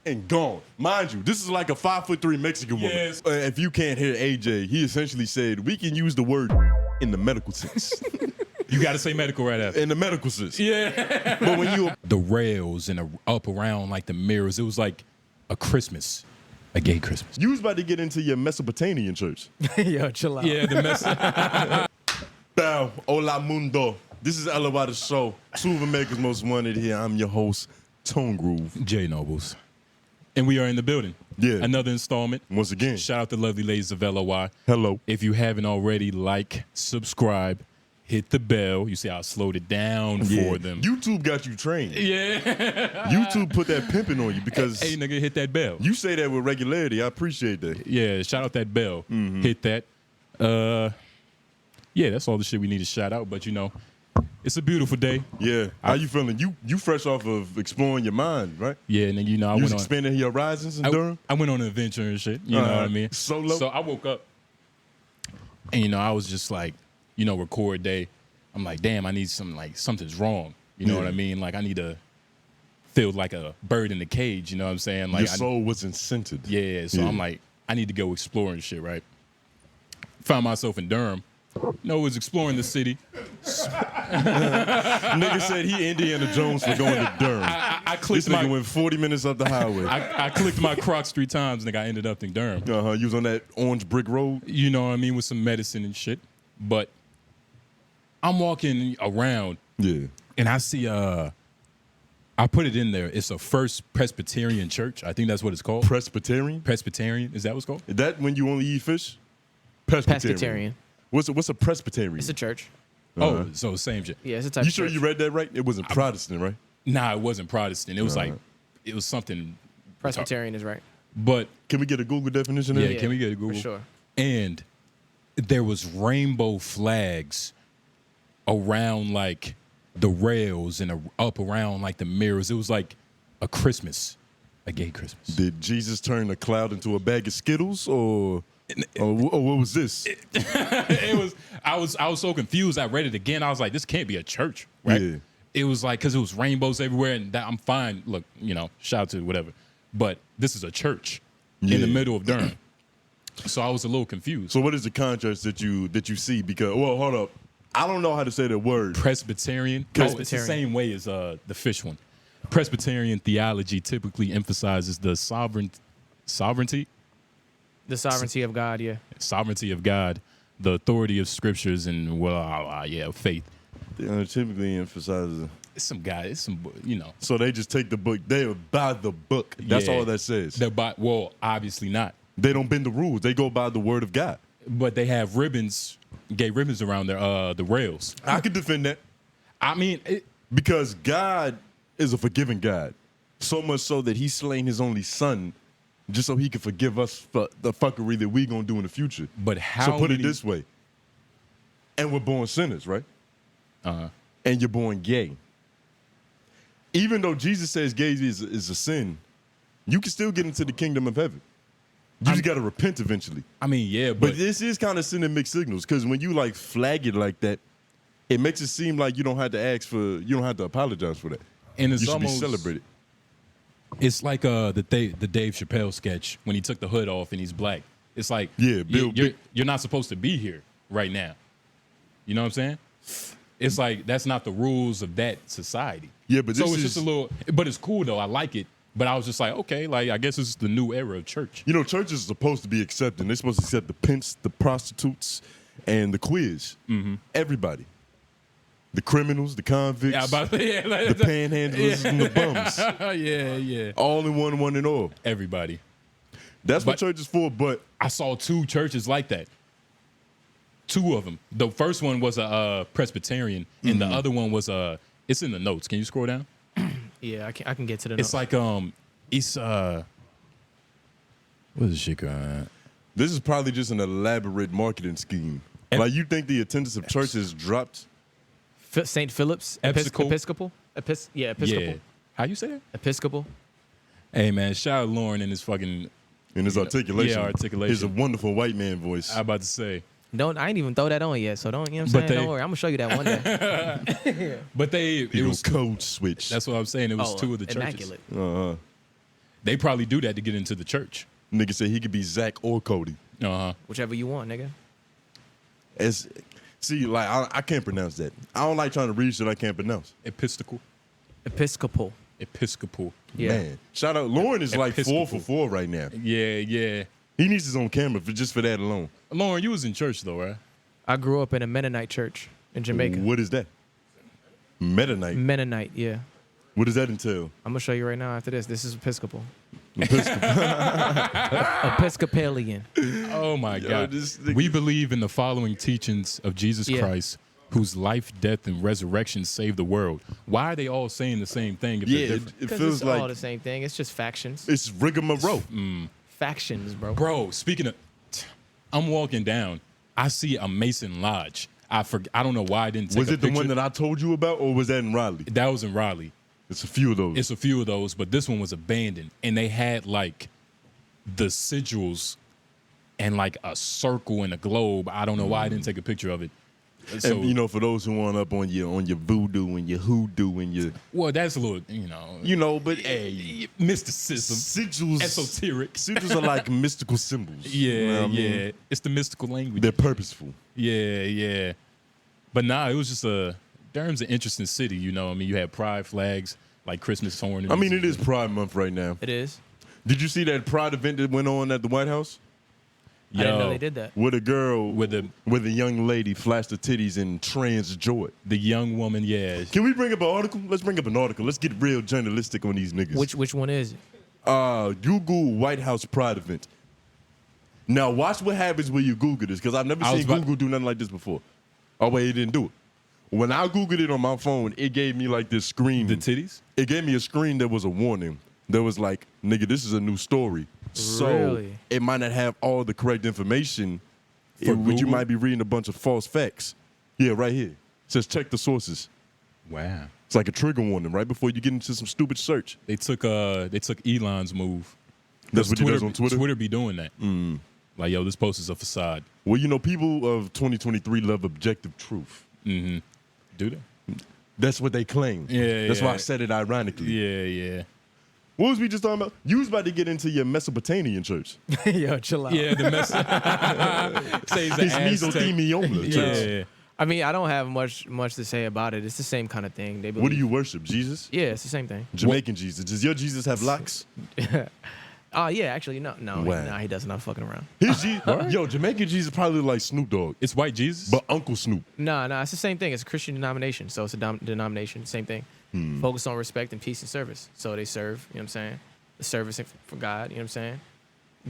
and gone. Mind you, this is like a 5'3" Mexican woman. Yes. If you can't hear AJ, he essentially said we can use the word in the medical sense. You got to say medical right after. In the medical sense. Yeah. But when you The rails and up around like the mirrors, it was like a Christmas, a gay Christmas. you was about to get into your Mesopotamian church. Yo, chill out. Yeah, the mess. Bow, hola mundo. This is LOI the show. Two of America's Most Wanted here. I'm your host, Tone Groove. Jay Noblez. And we are in the building. Yeah. Another installment. Once again, Shout out to lovely ladies of LOI. hello. If you haven't already, like, subscribe, hit the bell. You see how I slowed it down for them. YouTube got you trained. Yeah. YouTube put that pimping on you because Hey, nigga, hit that bell. you say that with regularity. I appreciate that. Yeah, shout out that bell. Mm-hmm. Hit that. Yeah, that's all the shit we need to shout out. But, you know, it's a beautiful day. Yeah. How you feeling? You fresh off of exploring your mind, right? Yeah, and then, you know, I You was went on. expanding your horizons in Durham? I went on an adventure and shit. You know what I mean? Solo? So I woke up and, you know, I was just like, you know, record day. I'm like, damn, I need something's wrong. You know what I mean? Like, I need to feel like a bird in the cage. You know what I'm saying? Like, Your soul wasn't centered. yeah. So I'm like, I need to go exploring shit, right? Found myself in Durham. No, was exploring the city. Nigga said he Indiana Jones for going to Durham. I This clicked nigga my went 40 minutes up the highway. I clicked my Crocs 3 times, and I ended up in Durham. You was on that orange brick road? You know what I mean, with some medicine and shit. But I'm walking around Yeah. and I see I put it in there. It's a First Presbyterian Church. I think that's what it's called. Presbyterian? Presbyterian, is that what it's called? Is that when you only eat fish? Pescatarian. What's a Presbyterian? It's a church. Oh, so same shit. Yeah, it's a type You of sure church. you read that right? It wasn't Protestant, right? Nah, it wasn't Protestant. It was like it was something. Presbyterian is right. But Can we get a Google definition? yeah, of it? can we get a Google? For sure. And there was rainbow flags around like the rails and up around like the mirrors. It was like a Christmas, a gay Christmas. Did Jesus turn a cloud into a bag of Skittles, or what was this? It was. I was so confused. I read it again. I was like, this can't be a church, right? Yeah. It was like because it was rainbows everywhere, and that I'm fine. Look, you know, shout out to whatever. But this is a church in the Yeah. middle of Durham. So I was a little confused. So what is the contrast that you see? Because hold up, I don't know how to say the word. Presbyterian. Oh, it's the Presbyterian. same way as the fish one. Presbyterian theology typically emphasizes the sovereignty The sovereignty of God, yeah. of God, the authority of scriptures, and faith. Typically emphasizes. It's some guy. It's some, you know. So they just take the book. They buy the book. That's Yeah. all that says. Well, obviously not. They don't bend the rules. They go by the word of God. But they have ribbons, gay ribbons around their the rails. I could defend that I mean, because God is a forgiving God, so much so that He slain His only Son just so He could forgive us for the fuckery that we gonna do in the future. but how? So put it many- this way, and we're born sinners, right? Uh-huh. And you're born gay. Even though Jesus says gay is a sin, you can still get into the kingdom of heaven. You just got to repent eventually. I mean, yeah, But but this is kind of sending mixed signals because when you like flag it like that, it makes it seem like you don't have to apologize for that. and it's You should almost be celebrated. It's like the Dave Chappelle sketch when he took the hood off and he's black. It's like Yeah, you're not supposed to be here right now. You know what I'm saying? It's like that's not the rules of that society. Yeah, but so this it's is- just a little. But it's cool though. I like it. But I was just like, okay, like I guess this is the new era of church. You know, churches are supposed to be accepting. They're supposed to accept the pimps, the prostitutes, and the queers. Mm-hmm. Everybody. The criminals, the convicts, Yeah, like, the panhandlers, and the bums. yeah. All in one and all. Everybody. That's what But- church is for, but I saw 2 churches like that. 2 of them. The first one was a Presbyterian, and the other one was it's in the notes. Can you scroll down? Yeah, I can get to the It's notes. like it's what is this shit called? this is probably just an elaborate marketing scheme. Like, you think the attendance of churches dropped? St. Philip's Episcopal? Episcopal. Episcopal. Yeah. How you say that? Episcopal. Hey man, shout out Lauren in his fucking. In his articulation. Yeah, articulation. He's a wonderful white man voice. I about to say, I ain't even throw that on yet, so don't, you know what I'm But saying? they- Don't worry. I'm gonna show you that one day. but He it was was. code switch. That's what I'm saying. It was 2 of the churches. immaculate. Uh-huh. They probably do that to get into the church. Nigga said he could be Zach or Cody. Whichever you want, nigga. See, like I can't pronounce that. I don't like trying to read shit I can't pronounce. Episcopal. Yeah. Man, shout out. Lauren is like 4 Episcopal. for 4 right now. Yeah. He needs his own camera just for that alone. Lauren, you was in church though, right? I grew up in a Mennonite church in Jamaica. What is that? Mennonite. Mennonite, yeah. What does that entail? I'm gonna show you right now after this. This is Episcopal. Episcopalian. Oh my God. this nigga- We believe in the following teachings of Jesus Yeah. Christ, whose life, death, and resurrection saved the world. Why are they all saying the same thing if Yeah, they're it different? Because feels it's all like the same thing. It's just factions. it's rigmarole. Factions, bro. Bro, speaking of, I'm walking down. I see a Mason Lodge. I don't know why I didn't take Was a it the picture. one that I told you about, or was that in Raleigh? That was in Raleigh. It's a few of those. It's a few of those, but this one was abandoned. And they had like the sigils and like a circle and a globe. I don't know why I didn't take a picture of it. So, and, you know, for those who want up on your voodoo and your hoodoo and your, well, that's a little, but hey, mysticism, sigils, esoteric. sigils are like mystical symbols. Yeah, You know what I mean? It's the mystical language. They're purposeful. Yeah. But nah, it was just Durham's an interesting city, you know. I mean, you had pride flags, like Christmas ornaments. I mean, it is Pride Month right now. It is. Did you see that Pride event that went on at the White House? I didn't know Yo, they did that. With a girl, With a young lady flashed her titties and trans joy. the young woman, yeah. Can we bring up an article? Let's bring up an article. Let's get real journalistic on these niggas. Which one is it? Google White House Pride event. Now watch what happens when you Google this, because I've never seen Google do nothing like this before. Oh wait, it didn't do it. When I Googled it on my phone, it gave me like this screen. The titties? It gave me a screen that was a warning. That was like, nigga, this is a new story. So Really? it might not have all the correct information. For But you Google? might be reading a bunch of false facts. Yeah, right here. It says check the sources. Wow. It's like a trigger warning right before you get into some stupid search. They took Elon's move. That's what he Twitter, does on Twitter? Twitter be doing that. Like, yo, this post is a facade. Well, you know, people of 2023 love objective truth. Do they? That's what they claim. Yeah, That's yeah. why I said it ironically. Yeah. What was we just talking about? You was about to get into your Mesopotamian church. Yo, chill out. Yeah, the mess. Says the His Aztec. Mesothemiola church. Yeah. I mean, I don't have much to say about it. It's the same kind of thing. They believe. What do you worship? Jesus? Yeah, it's the same thing. Jamaican Jesus. Does your Jesus have locks? Oh yeah, actually no, Wow. he doesn't. I'm fucking around. His Yo, Jamaican Jesus probably look like Snoop Dogg, It's white Jesus? but Uncle Snoop. No, it's the same thing. It's a Christian denomination, so it's a denomination. Same thing. Focus on respect and peace and service. So they serve. You know what I'm saying? The service for God. You know what I'm saying?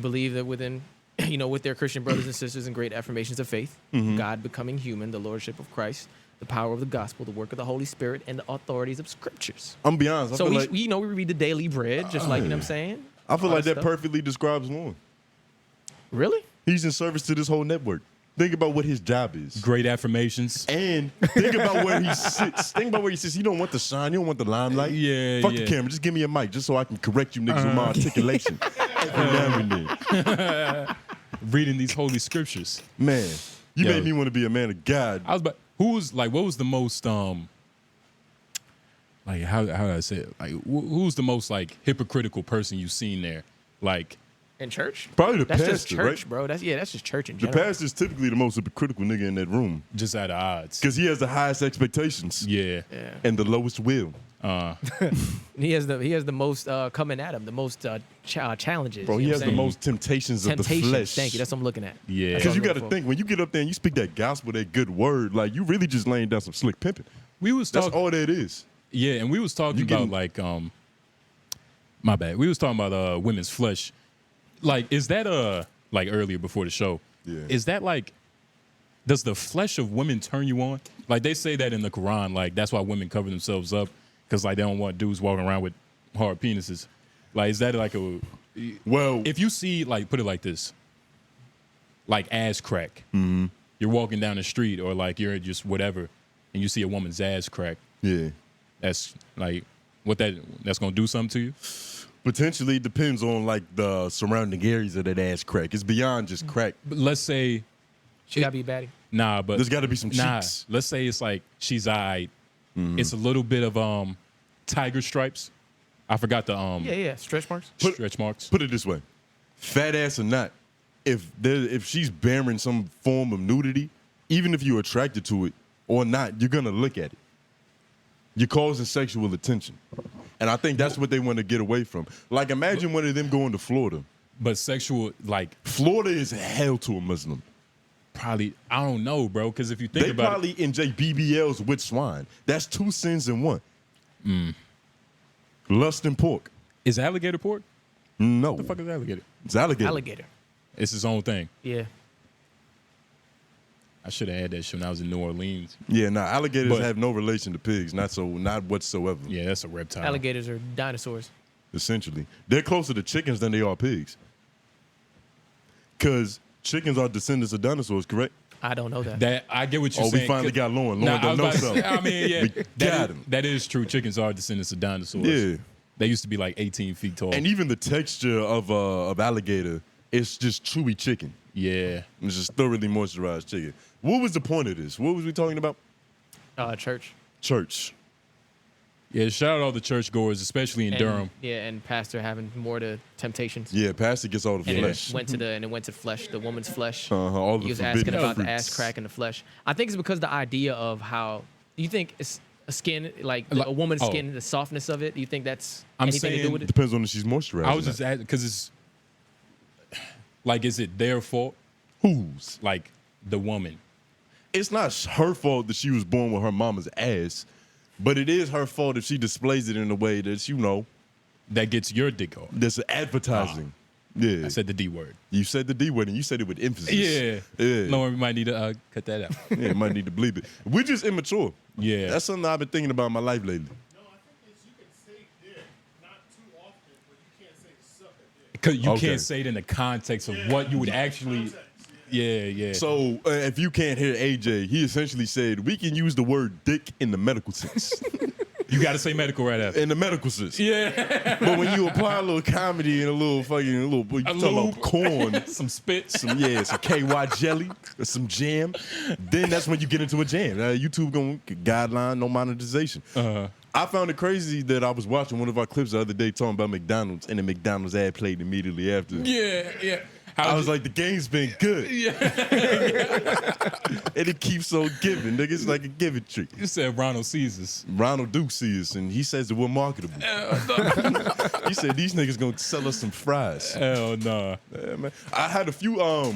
Believe that within, with their Christian brothers and sisters and great affirmations of faith, God becoming human, the lordship of Christ, the power of the gospel, the work of the Holy Spirit, and the authorities of scriptures. I'm gonna be honest. I So feel we read the daily bread, just like, you know what I'm saying? I feel all like that that stuff. perfectly describes Lauren. Really? He's in service to this whole network. Think about what his job is. Great affirmations. And think about where he sits. Think about where he sits. He don't want the shine. He don't want the limelight. Yeah, Fuck yeah. the camera. Just give me a mic just so I can correct you niggas with my articulation. Every now and then. Reading these holy scriptures. Man, you Yo. made me want to be a man of God. I was about, what was the most, like, how did I say it? Like, who's the most, like, hypocritical person you've seen there? Like, In church? Probably the That's pastor, just church, right? bro. That's just church in The general. pastor's typically the most hypocritical nigga in that room just out of odds. because he has the highest expectations Yeah. Yeah. and the lowest will. He has the most coming at him, the most challenges. Bro, you he know has what the I'm saying? most temptations of the Temptations. flesh. Thank you. That's what I'm looking at. Yeah. Because you what I'm got to looking think, when you get up there and you speak that gospel, that good word, like, you really just laying down some slick pimping. We was That's talking. all that is. Yeah, and we was talking You about getting- like my bad. We was talking about women's flesh. Like, is that like earlier before the show? Yeah. Is that like, does the flesh of women turn you on? Like, they say that in the Quran, like that's why women cover themselves up, because like they don't want dudes walking around with hard penises. Like, is that like a Well, if you see, like, put it like this, like ass crack, you're walking down the street or like you're just whatever, and you see a woman's ass crack, yeah. that's like that's gonna do something to you. Potentially, it depends on, like, the surrounding areas of that ass crack. It's beyond just crack. But let's say She gotta be a baddie. nah, but There's got to be some cheeks. let's say it's like she's eyed. It's a little bit of tiger stripes. I forgot the Yeah. Stretch marks. stretch marks. Put it this way, fat ass or not, if she's bearing some form of nudity, even if you're attracted to it or not, you're gonna look at it. You're causing sexual attention. And I think that's what they want to get away from. Like, imagine one of them going to Florida. But sexual, like, Florida is hell to a Muslim. probably, I don't know, bro. Because if you think They about probably inject BBLs with swine. That's 2 sins in one. Lust and pork. is alligator pork? No. What the fuck is alligator? It's alligator. Alligator. It's its own thing. Yeah. I should have had that shit when I was in New Orleans. Yeah, nah, alligators But- have no relation to pigs. Not whatsoever. Yeah, that's a reptile. Alligators are dinosaurs. Essentially. They're closer to chickens than they are pigs. Because chickens are descendants of dinosaurs, correct? I don't know that. That I get what you're Oh, saying. we finally got Lauren. Nah, Lauren I was don't know about to say, something. I mean, yeah, We that got is- him. that is true. Chickens are descendants of dinosaurs. Yeah. They used to be like 18 feet tall. And even the texture of alligator, it's just chewy chicken. yeah. It's just thoroughly moisturized chicken. What was the point of this? What was we talking about? Church. Church. Yeah, shout out all the churchgoers, especially in And, Durham. Yeah, and pastor having more to temptations. Yeah, pastor gets all the And flesh. it went to flesh, the woman's flesh. All the He was forbidden asking about the fruits. ass crack in the flesh. I think it's because the idea of how you think it's a skin, like a woman's Oh. skin, the softness of it. Do you think that's I'm anything to do saying- with it? Depends on if she's moisturized. I was or just not. asking because it's like, is it their fault? Whose? Like the woman? It's not her fault that she was born with her mama's ass, but it is her fault if she displays it in a way that's, That gets your dick off. that's advertising. Yeah. I said the D word. You said the D word and you said it with emphasis. Yeah. Yeah. Lauren, we might need to cut that out. Yeah, might need to bleep it. We're just immature. Yeah. That's something I've been thinking about in my life lately. No, I think it's you can say dick, not too often, but you can't say suck a dick. Because you Okay. can't say it in the context of what you would actually. Context, Yeah. So if you can't hear AJ, he essentially said we can use the word dick in the medical sense. You got to say medical right after. In the medical sense. Yeah. But when you apply a little comedy and you talking about corn, Some spits. some KY jelly, or some jam, then that's when you get into a jam. YouTube going guideline, no monetization. I found it crazy that I was watching one of our clips the other day talking about McDonald's, and the McDonald's ad played immediately after. Yeah. I was like, the game's been good. And it keeps on giving, nigga. It's like a giving tree. You said Ronald Caesars. Ronald Duke sees us, and he says that we're marketable. He said these niggas gonna sell us some fries. Hell nah. Yeah, man. I had a few a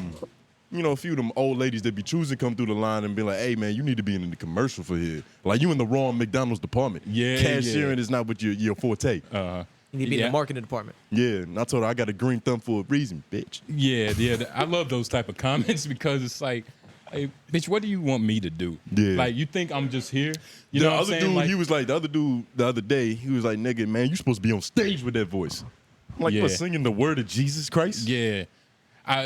few of them old ladies that be choosing to come through the line and be like, hey man, you need to be in the commercial for here. Like you in the wrong McDonald's department. Yeah, Cashiering yeah. is not what your forte. You need to be in the marketing department. Yeah, and I told her I got a green thumb for a reason, bitch. Yeah. I love those type of comments because it's like, hey, bitch, what do you want me to do? Yeah. Like, you think I'm just here? You The know what I'm other saying? dude, Like, he was like, the other dude the other day, he was like, nigga, man, you supposed to be on stage with that voice. I'm like, Yeah. what, singing the word of Jesus Christ? yeah.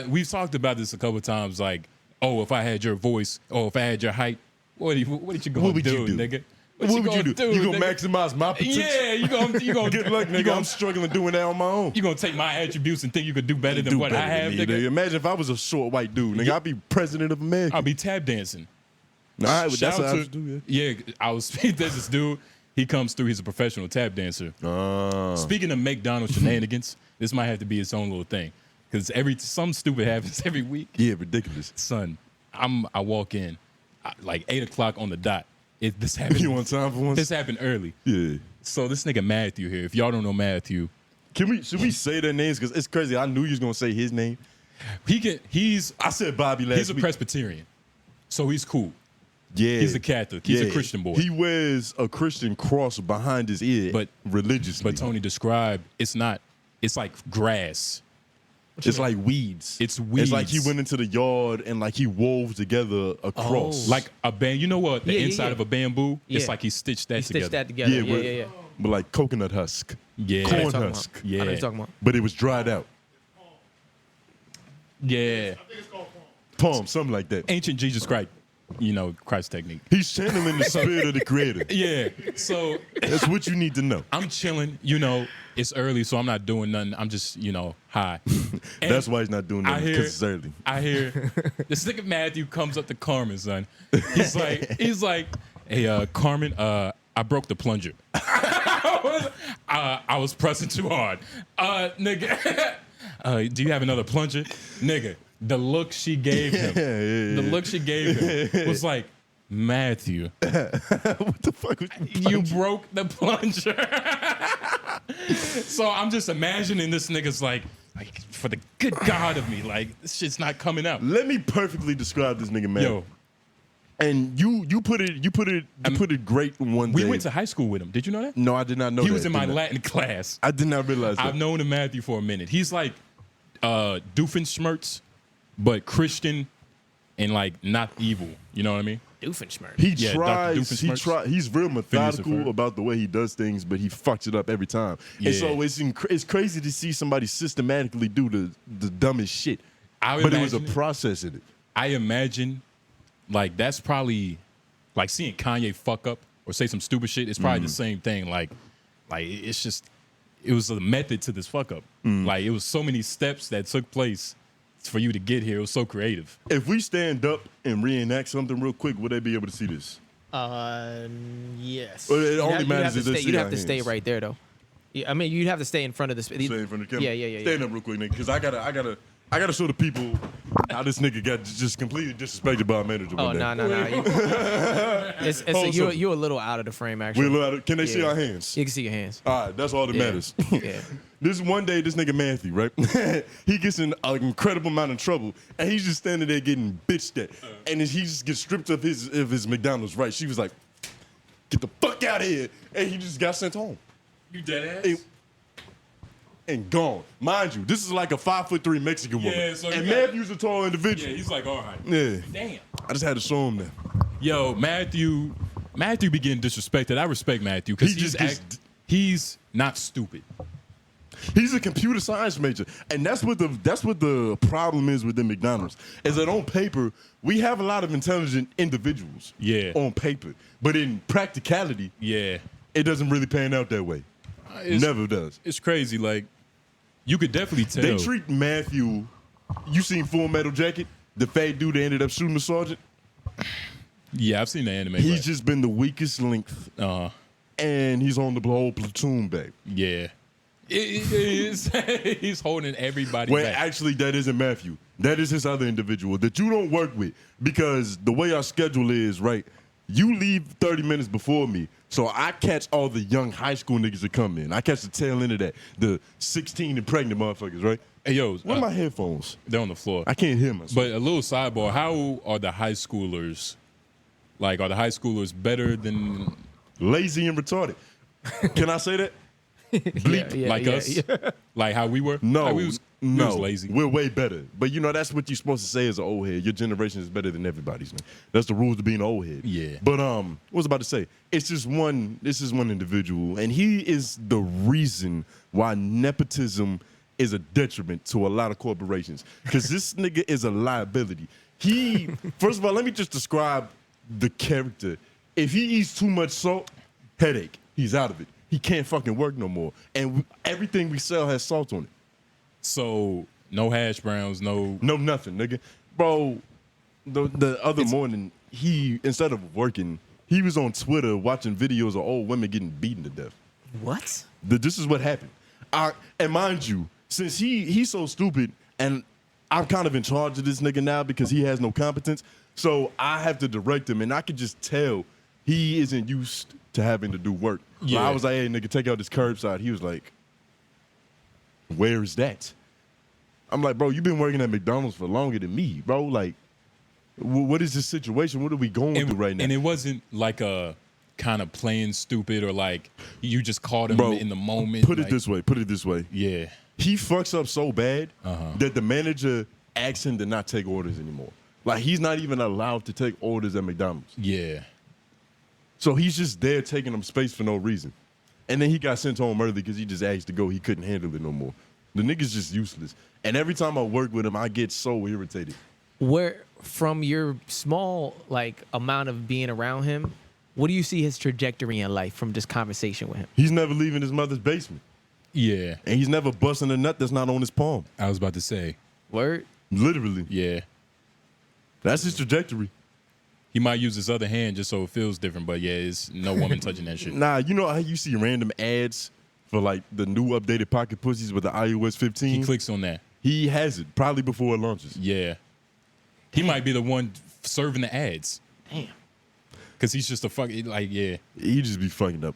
We've talked about this a couple of times. Like, oh, if I had your voice, or if I had your height, what did you gonna What would do, you do? nigga? What would you do? You gonna nigga? maximize my potential? Yeah, you gonna Good luck, you nigga. gonna, I'm struggling doing that on my own. you gonna take my attributes and think you could do better than Do what better I than have, me, nigga? Imagine if I was a short white dude, nigga. I'd be president of America. I'll be tap dancing. All right, but that's Shout what out I would do, yeah, I was. There's this dude. He comes through. He's a professional tap dancer. Speaking of McDonald's shenanigans, this might have to be its own little thing because some stupid happens every week. Yeah, ridiculous. Son, I walk in like 8 o'clock on the dot. This happened. You want time for once? This happened early. Yeah. So this nigga Matthew here. If y'all don't know Matthew, Should we say their names? Because it's crazy. I knew you was going to say his name. he's I said Bobby last he's a week. Presbyterian, so he's cool. Yeah. He's a Catholic. He's a Christian boy. He wears a Christian cross behind his ear, But- religiously. But Tony described it's not. It's like grass. It's like weeds. It's It's like he weeds. went into the yard and like he wove together a cross. Like a band, you know what? The Yeah, yeah, inside yeah. of a bamboo, it's Yeah. like he stitched that He together. stitched that together. Yeah, Yeah. but like coconut husk. Yeah. Corn I know what you're husk. talking about. I know what Yeah. you're talking about. But it was dried out. Yeah. I think it's called palm. Palm, something like that. Ancient Jesus Christ, Christ technique. He's channeling the spirit of the creator. Yeah. So That's what you need to know. I'm chilling, it's early, so I'm not doing nothing. I'm just, high. And That's why he's not doing that, I hear- because it's early. I hear this nigga Matthew comes up to Carmen, son. He's like, hey, Carmen, I broke the plunger. I I was pressing too hard. Nigga, do you have another plunger? Nigga, the look she gave him, the look she gave him was like, Matthew, What the fuck was you broke the plunger. So I'm just imagining this nigga's like, for the good God of me, like, this shit's not coming out. Let me perfectly describe this nigga, man. Yo, And you put it great one day. we went to high school with him. Did you know that? No, I did not know He that. was in my Did not- Latin class. I did not realize that. I've known him Matthew for a minute. He's like 𝙿𝙾𝚂𝚃, but Christian and like not evil. You know what I mean? Doofenshmirtz. He Yeah, Dr. tries. He Doofenshmirtz. try. He's real methodical Phineas about the way he does things, but he fucks it up every time. And Yeah. so it's crazy to see somebody systematically do the dumbest shit. I But it was a imagine- process in it. I imagine like that's probably like seeing Kanye fuck up or say some stupid shit. It's probably the same thing. Like it's just it was a method to this fuck up. Like it was so many steps that took place for you to get here. It was so creative. If we stand up and reenact something real quick, would they be able to see this? Yes. Well, it You'd only have- matters if they see You'd our have to stay hands. right there, though. Yeah, I mean, you'd have to stay in front of the. Stay in front of the camera. Yeah. Stand up real quick, nigga, because I gotta show the people how this nigga got just completely disrespected by a manager. Oh one day. no. You're a little out of the frame, actually. Can they see Yeah. our hands? You can see your hands. All right, that's all that Yeah. matters. Yeah. This one day, this nigga Matthew, right? He gets in an incredible amount of trouble, and he's just standing there getting bitched at, and then he just gets stripped of his McDonald's. Right? She was like, "Get the fuck out of here!" And he just got sent home You dead ass? and gone. Mind you, this is like a 5'3" Mexican woman, Yeah, so you and got- Matthew's a tall individual. Yeah, he's like, all right. Yeah. Damn. I just had to show him that. Yo, Matthew be getting disrespected. I respect Matthew because He just gets- he's not stupid. He's a computer science major, and that's what the problem is within McDonald's. Is that on paper we have a lot of intelligent individuals. Yeah. On paper, but in practicality, Yeah. it doesn't really pan out that way. Never does. It's crazy. Like, you could definitely tell. They treat Matthew. You seen Full Metal Jacket? The fat dude that ended up shooting the sergeant. Yeah, I've seen the anime. He's but- just been the weakest link, and he's on the whole platoon back. Yeah. He's holding everybody Well, back. actually, that isn't Matthew. That is his other individual that you don't work with, because the way our schedule is, right, you leave 30 minutes before me, so I catch all the young high school niggas that come in. I catch the tail end of that, the 16 and pregnant motherfuckers, right? Hey, yo, Where are my headphones? they're on the floor. I can't hear myself. But a little sidebar, how are the high schoolers, like, are the high schoolers better than, Lazy and retarded. Can I say that? Bleep. Yeah, like yeah, us? yeah. Like how we were? No, Like, we was lazy. We're way better. But you know, that's what you're supposed to say as an old head. Your generation is better than everybody's. Man. That's the rules of being an old head. Yeah. But what was I about to say? It's just one. This is one individual, and he is the reason why nepotism is a detriment to a lot of corporations. Because this nigga is a liability. He, first of all, let me just describe the character. If he eats too much salt, headache. He's out of it. He can't fucking work no more. And everything we sell has salt on it. So, no hash browns, no. No nothing, nigga. Bro, the other morning, he, instead of working, he was on Twitter watching videos of old women getting beaten to death. What? This is what happened. And mind you, since he's so stupid, and I'm kind of in charge of this nigga now because he has no competence, so I have to direct him, and I could just tell he isn't used to having to do work. Yeah. I was like, hey, nigga, take out this curbside. He was like, where is that? I'm like, bro, you've been working at McDonald's for longer than me, bro. Like, what is this situation? What are we going through right now? And it wasn't like a kind of playing stupid or like you just caught him Bro, in the moment. Put it like, this way. Put it this way. Yeah. He fucks up so bad that the manager asks him to not take orders anymore. Like, he's not even allowed to take orders at McDonald's. Yeah. So he's just there taking up space for no reason. And then he got sent home early because he just asked to go. He couldn't handle it no more. The nigga's just useless. And every time I work with him, I get so irritated. Where from your small like amount of being around him, what do you see his trajectory in life from just conversation with him? He's never leaving his mother's basement. Yeah. And he's never busting a nut that's not on his palm. I was about to say. Word? Literally. Yeah. That's his trajectory. He might use his other hand just so it feels different, but yeah, it's no woman touching that shit. Nah, you know how you see random ads for like the new updated pocket pussies with the iOS 15. He clicks on that. He has it probably before it launches. Yeah. He might be the one serving the ads. Damn. Because he's just a fucking, like, yeah. He just be fucking up.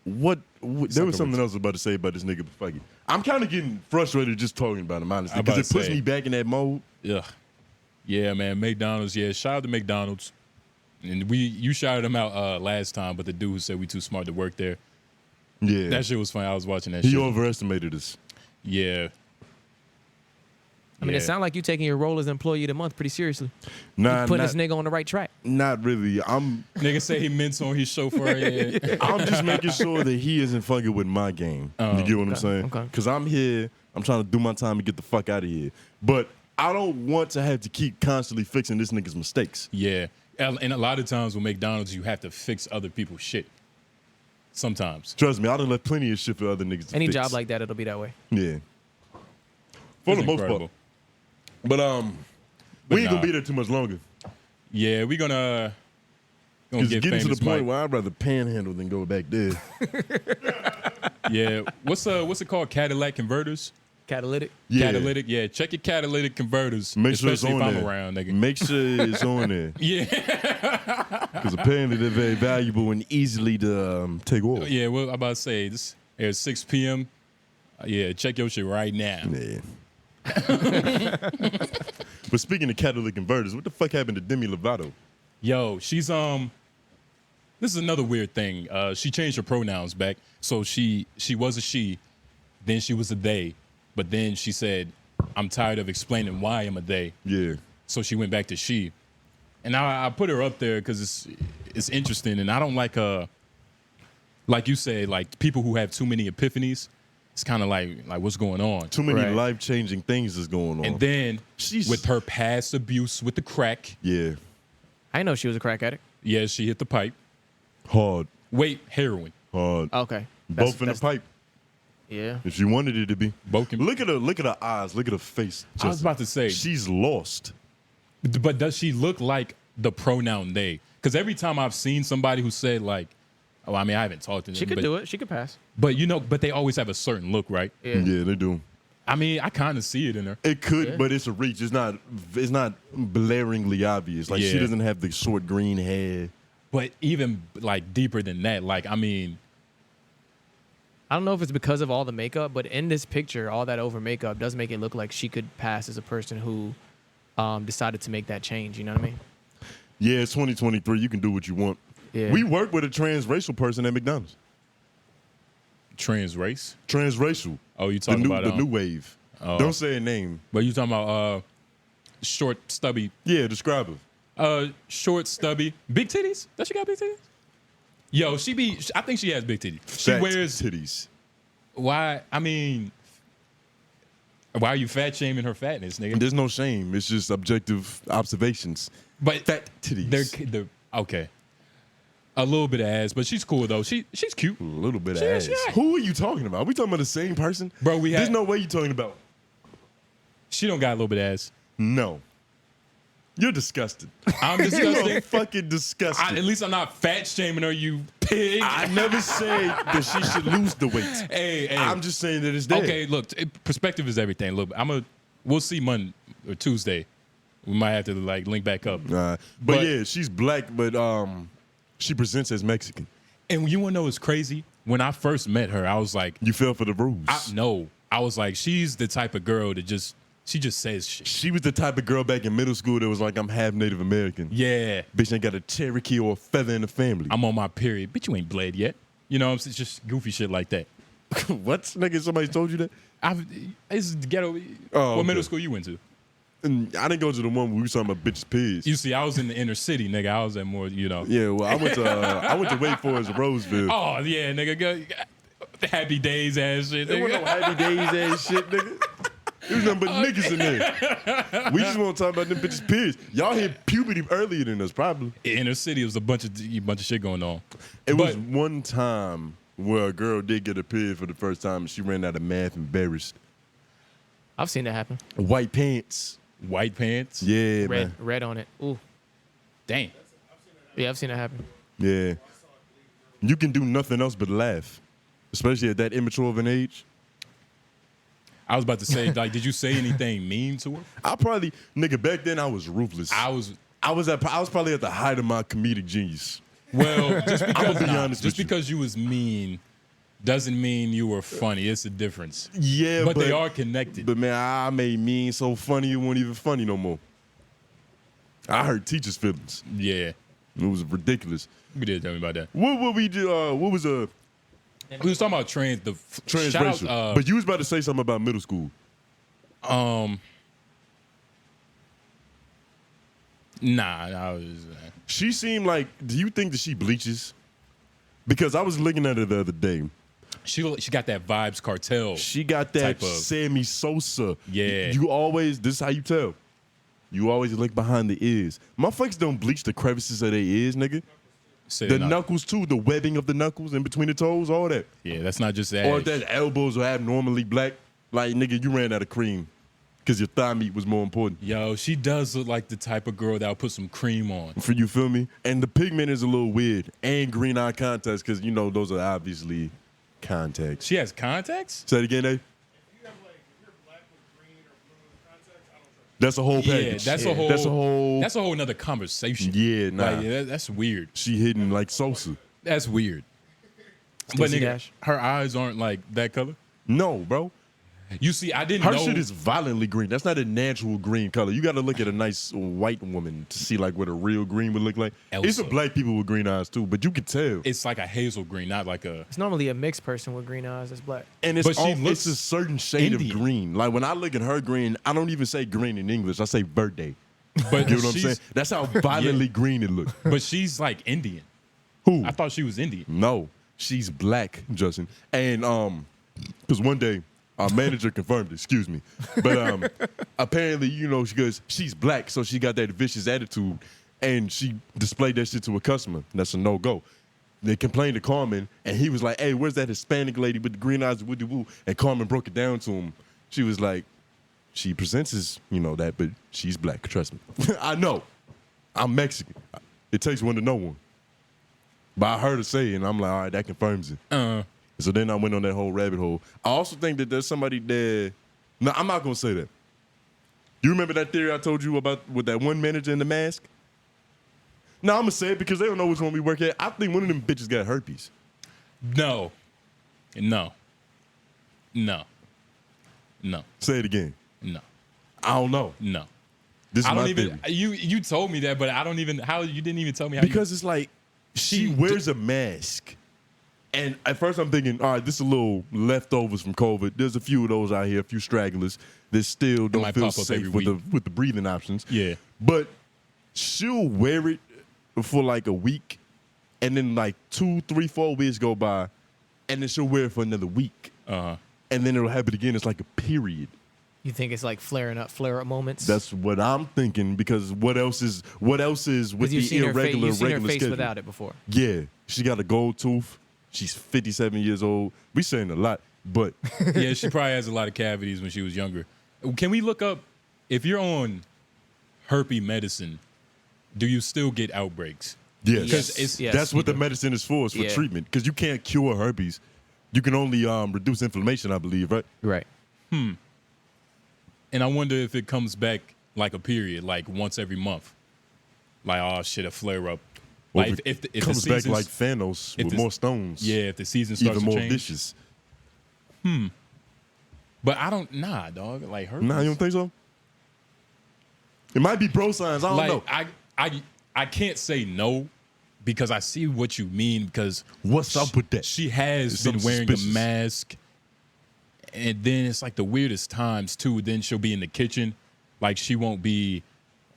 What there was something else I was about to say about this nigga, but fuck it. I'm kind of getting frustrated just talking about him, honestly, because it puts me back in that mode. Ugh. Yeah, man, McDonald's. Yeah, shout out to McDonald's. And you shouted him out last time, but the dude who said we too smart to work there. Yeah. That shit was funny. I was watching that shit. He overestimated us. Yeah. I mean, it sounds like you taking your role as employee of the month pretty seriously. Nah, putting this nigga on the right track. Not really. Nigga say he meant on his chauffeur. Yeah. I'm just making sure that he isn't fucking with my game. You get what I'm saying? Okay. Because I'm here. I'm trying to do my time and get the fuck out of here. But I don't want to have to keep constantly fixing this nigga's mistakes. Yeah. And a lot of times with McDonald's, you have to fix other people's shit. Sometimes. Trust me, I done left plenty of shit for other niggas to Any fix. job like that, it'll be that way. Yeah. For the most part. But we ain't gonna be there too much longer. Yeah, we gonna get getting to the point Mike. where I'd rather panhandle than go back there. Yeah. What's it called? Catalytic converters? Catalytic? Yeah. Catalytic, yeah. Check your catalytic converters. Make sure it's especially on if there. I'm around, nigga. Make sure it's on there. Yeah. Because apparently they're very valuable and easily to take off. Yeah, well, I'm about to say, this at 6 p.m. Yeah, check your shit right now. Yeah. But speaking of catalytic converters, what the fuck happened to Demi Lovato? Yo, she's this is another weird thing. She changed her pronouns back. So she was a she, then she was a they, but then she said, I'm tired of explaining why I'm a they. Yeah. So she went back to she. And I put her up there because it's interesting, and I don't like you said, like people who have too many epiphanies. It's kind of like what's going on? Too many life-changing things is going on. And then with her past abuse with the crack. Yeah. I didn't know she was a crack addict. Yeah, she hit the pipe. Hard. Wait, heroin. Hard. Okay. Both in the pipe. Yeah. If she wanted it to be. Both can, look at her eyes. Look at her face. I was about to say. She's lost. But does she look like the pronoun they? Because every time I've seen somebody who said like, oh, I mean, I haven't talked to them. She could do it. She could pass. But but they always have a certain look, right? Yeah, they do. I mean, I kind of see it in her. It could, but it's a reach. It's not blaringly obvious. Like she doesn't have the short green hair. But even like deeper than that, like I mean, I don't know if it's because of all the makeup, but in this picture, all that over makeup does make it look like she could pass as a person who decided to make that change. You know what I mean? Yeah, it's 2023. You can do what you want. Yeah. We work with a transracial person at McDonald's. Trans race? Transracial. Oh, you talking about the new wave. Don't say a name. But you talking about short, stubby? Yeah, describe her. Short, stubby, big titties. Does she got big titties? Yo, I think she has big titties. She Fat wears titties. Why? I mean, why are you fat shaming her fatness, nigga? There's no shame. It's just objective observations. But fat titties. They're okay. A little bit of ass, but she's cool though. She's cute. A little bit of ass. Yeah. Who are you talking about? Are we talking about the same person? Bro, There's no way you're talking about. She don't got a little bit of ass. No. You're disgusted. I'm disgusting. You're fucking disgusted. At least I'm not fat shaming her, you pig. I never said that she should lose the weight. Hey. I'm just saying that it's there. Okay, look, perspective is everything. Look, we'll see Monday or Tuesday. We might have to like link back up. But yeah, she's black, but she presents as Mexican. And you want to know what's crazy? When I first met her, I was like, you fell for the rules. I was like, she's the type of girl that she just says shit. She was the type of girl back in middle school that was like, I'm half Native American. Yeah. Bitch ain't got a Cherokee or a feather in the family. I'm on my period. Bitch, you ain't bled yet. You know, it's just goofy shit like that. What? Nigga, somebody told you that? It's ghetto. Oh, what middle school you went to? And I didn't go to the one where we were talking about bitches' pigs. You see, I was in the inner city, nigga. I was at more, you know. Yeah, well, I went to Wake Forest, Roseville. Oh, yeah, nigga. The happy days ass shit, There nigga. wasn't no happy days ass shit, nigga. There was nothing but niggas in there. We just want to talk about them bitches' pigs. Y'all hit puberty earlier than us, probably. Inner city was a bunch of shit going on. It was one time where a girl did get a period for the first time and she ran out of math embarrassed. I've seen that happen. White pants. White pants? Yeah, man. Red on it. Ooh. Dang. Yeah, I've seen that happen. Yeah. You can do nothing else but laugh. especially at that immature of an age. I was about to say, like, did you say anything mean to her? I probably, nigga, back then I was ruthless. I was probably at the height of my comedic genius. Well, just because, be honest with you. because you was mean doesn't mean you were funny. It's a difference. Yeah, but they are connected. But man, I made mean so funny it wasn't even funny no more. I hurt teachers' feelings. Yeah, It was ridiculous. you did tell me about that. What we did? What was We was talking about transracial? Shout out, But you was about to say something about middle school. Nah, I was. She seemed like. Do you think that she bleaches? Because I was looking at her the other day. She got that Vibes Cartel. She got that Type of- Sammy Sosa. Yeah. You always. This is how you tell. You always look behind the ears. Motherfuckers don't bleach the crevices of their ears, nigga. Say The not- knuckles too, the webbing of the knuckles in between the toes, all that. Yeah, that's not just ass. Or that elbows are abnormally black. Like, nigga, you ran out of cream because your thigh meat was more important. Yo, she does look like the type of girl that would put some cream on. For you, feel me? And the pigment is a little weird. And green eye contacts, because, you know, those are obviously contacts. She has contacts? Say it again, Dave. If you're black with green or blue in contacts, I don't trust That's a whole Yeah, package. that's a whole nother conversation. Yeah, nah. Like, that's weird. She hitting like Sosa. That's weird. But Stacey nigga, Dash. her eyes aren't like that color. No, bro. You see, I didn't Her know. shit is violently green. That's not a natural green color. You got to look at a nice white woman to see like what a real green would look like. It's Elsa. some black people with green eyes too, but you can tell. It's like a hazel green, not like a. It's normally a mixed person with green eyes that's black. And it's But she looks it's a certain shade Indian. of green. Like when I look at her green, I don't even say green in English. I say birthday. But You know what I'm she's- saying? That's how violently green it looks. But she's like Indian. Who? I thought she was Indian. No, she's black, Justin. And because one day our manager confirmed it, excuse me. But apparently, you know, she goes, she's black, so she got that vicious attitude, and she displayed that shit to a customer. That's a no-go. They complained to Carmen, and he was like, hey, where's that Hispanic lady with the green eyes, woody woo? And Carmen broke it down to him. She was like, she presents as, you know, that, but she's black, trust me. I know. I'm Mexican. It takes one to know one. But I heard her say it, and I'm like, all right, that confirms it. So then I went on that whole rabbit hole. I also think that there's somebody there. No, I'm not going to say that. You remember that theory I told you about with that one manager in the mask? No, I'm going to say it because they don't know which one we work at. I think one of them bitches got herpes. No. Say it again. No. I don't know. No. This is I my don't even. theory. You told me that, but I don't even. How you didn't even tell me how. Because it's like she wears a mask. And at first I'm thinking, all right, this is a little leftovers from COVID. There's a few of those out here, a few stragglers that still don't might feel pop up safe every with the breathing options. Yeah. But she'll wear it for like a week, and then like 2, 3, 4 weeks go by, and then she'll wear it for another week. Uh-huh. And then it'll happen again. It's like a period. You think it's like flare up moments? That's what I'm thinking, because what else is with because the you've seen irregular you've seen her regular face schedule? without it before. Yeah, she got a gold tooth. She's 57 years old. We saying a lot, but Yeah, she probably has a lot of cavities when she was younger. Can we look up if you're on herpes medicine? Do you still get outbreaks? yes, Yes. Yes, that's what you the do. medicine is for. It's for Yeah. treatment, because you can't cure herpes. You can only reduce inflammation, I believe, right? Right. And I wonder if it comes back like a period, like once every month. Like, oh shit, a flare up. Or Like if it the comes back seasons- like Thanos if with the- more stones. Yeah, if the season starts even to more change. dishes. But I don't. Nah, dog. Like herpes. Nah, you don't think so? It might be bro signs. I don't like know. I can't say no because I see what you mean, because What's up with that? she has It's been something wearing suspicious. a mask, and then it's like the weirdest times too. Then she'll be in the kitchen, like she won't be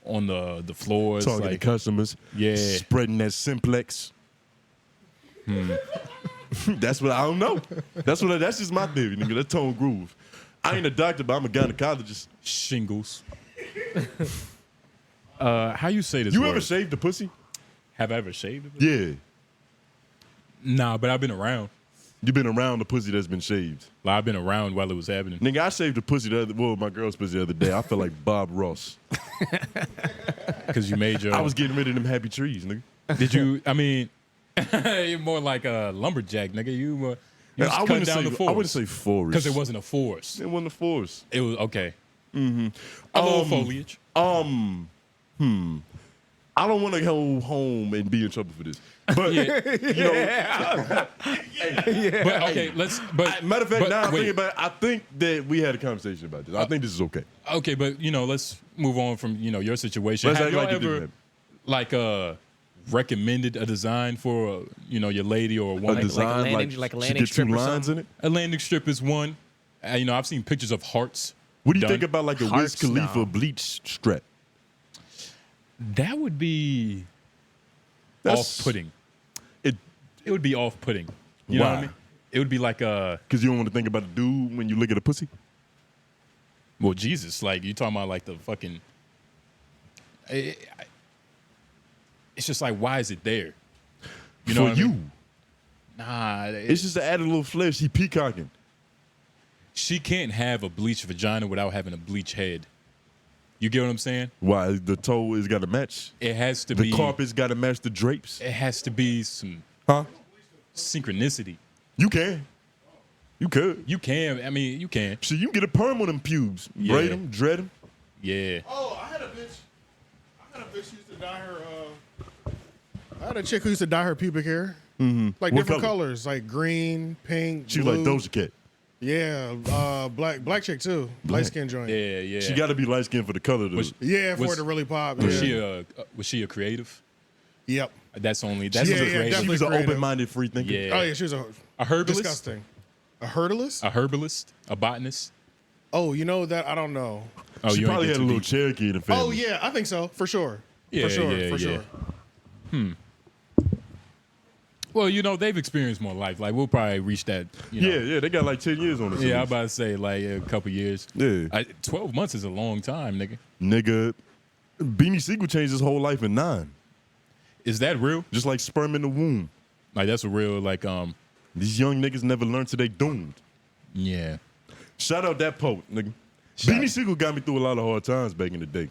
on the floors. Talking like, to customers. Yeah. Spreading that simplex. That's what I don't know. That's just my theory, nigga. That tone groove. I ain't a doctor, but I'm a gynecologist. shingles. How you say this? You word? ever shaved the pussy? Have I ever shaved it? Yeah. Nah, but I've been around. You been around the pussy that's been shaved. Like, I've been around while it was happening. Nigga, I shaved the pussy my girl's pussy the other day. I felt like Bob Ross. Because you made your. I was getting rid of them happy trees, nigga. Did you? I mean, you're more like a lumberjack, nigga. You You just cut down the forest. I wouldn't say forest. Because it wasn't a forest. It wasn't a forest. It was, okay. Mm-hmm. A little foliage. I don't want to go home and be in trouble for this. But, you know. But, okay, let's. But, matter of fact, but, now I'm wait. thinking about it, I think that we had a conversation about this. I think this is okay. Okay, but, you know, let's move on from, you know, your situation. Let's Have act y'all like it didn't ever, happen. like, recommended a design for, you know, your lady or a woman? design, like a she landing get strip two or lines something? in it. A landing strip is one. You know, I've seen pictures of hearts. What do you done. think about like a Wiz Hearts, Khalifa no. bleach strap? That would be That's- off-putting. It It would be off-putting. You know what I Why? mean? It would be like because you don't want to think about the dude when you look at a pussy. well, Jesus, like you talking about like the fucking. It's just like, why is it there? You know For what you, I mean? Nah, it's just to add a little flesh. He peacocking. she can't have a bleached vagina without having a bleached head. You get what I'm saying? Why the toe is got to match? It has to The be. carpet's got to match the drapes. It has to be some Huh? synchronicity. You can. You could. You can. I mean, you can. So you can get a perm on them pubes. Yeah. Braid them, dread them. Yeah. Oh, I had a bitch who used to dye her. I had a chick who used to dye her pubic hair, like What different color? colors, like green, pink, She blue. like Doja Cat. Yeah, black chick too, light skin joint. Yeah. Yeah. She got to be light skinned for the color. Was- Yeah, for Was- it to really pop. Was Yeah. she a creative? Yep. That's Yeah, a yeah, creative. She definitely was an creative. open-minded free thinker. Yeah. Oh yeah, she was a herbalist? disgusting. A herbalist? A herbalist, a botanist. Oh, you know that I don't know. Oh, She you ain't probably get had a too little deep. Cherokee in the family. Oh yeah, I think so for sure. Yeah, for sure, yeah, for yeah. sure. Well, you know, they've experienced more life. Like, we'll probably reach that. You know. Yeah, they got like 10 years on us. Yeah, I'm about to say, like, a couple years. Yeah. 12 months is a long time, nigga. Nigga, Beanie Siegel changed his whole life in 9. Is that real? Just like sperm in the womb. Like, that's a real, like, These young niggas never learn till they doomed. yeah. Shout out that poet, nigga. Shout- Beanie Siegel got me through a lot of hard times back in the day.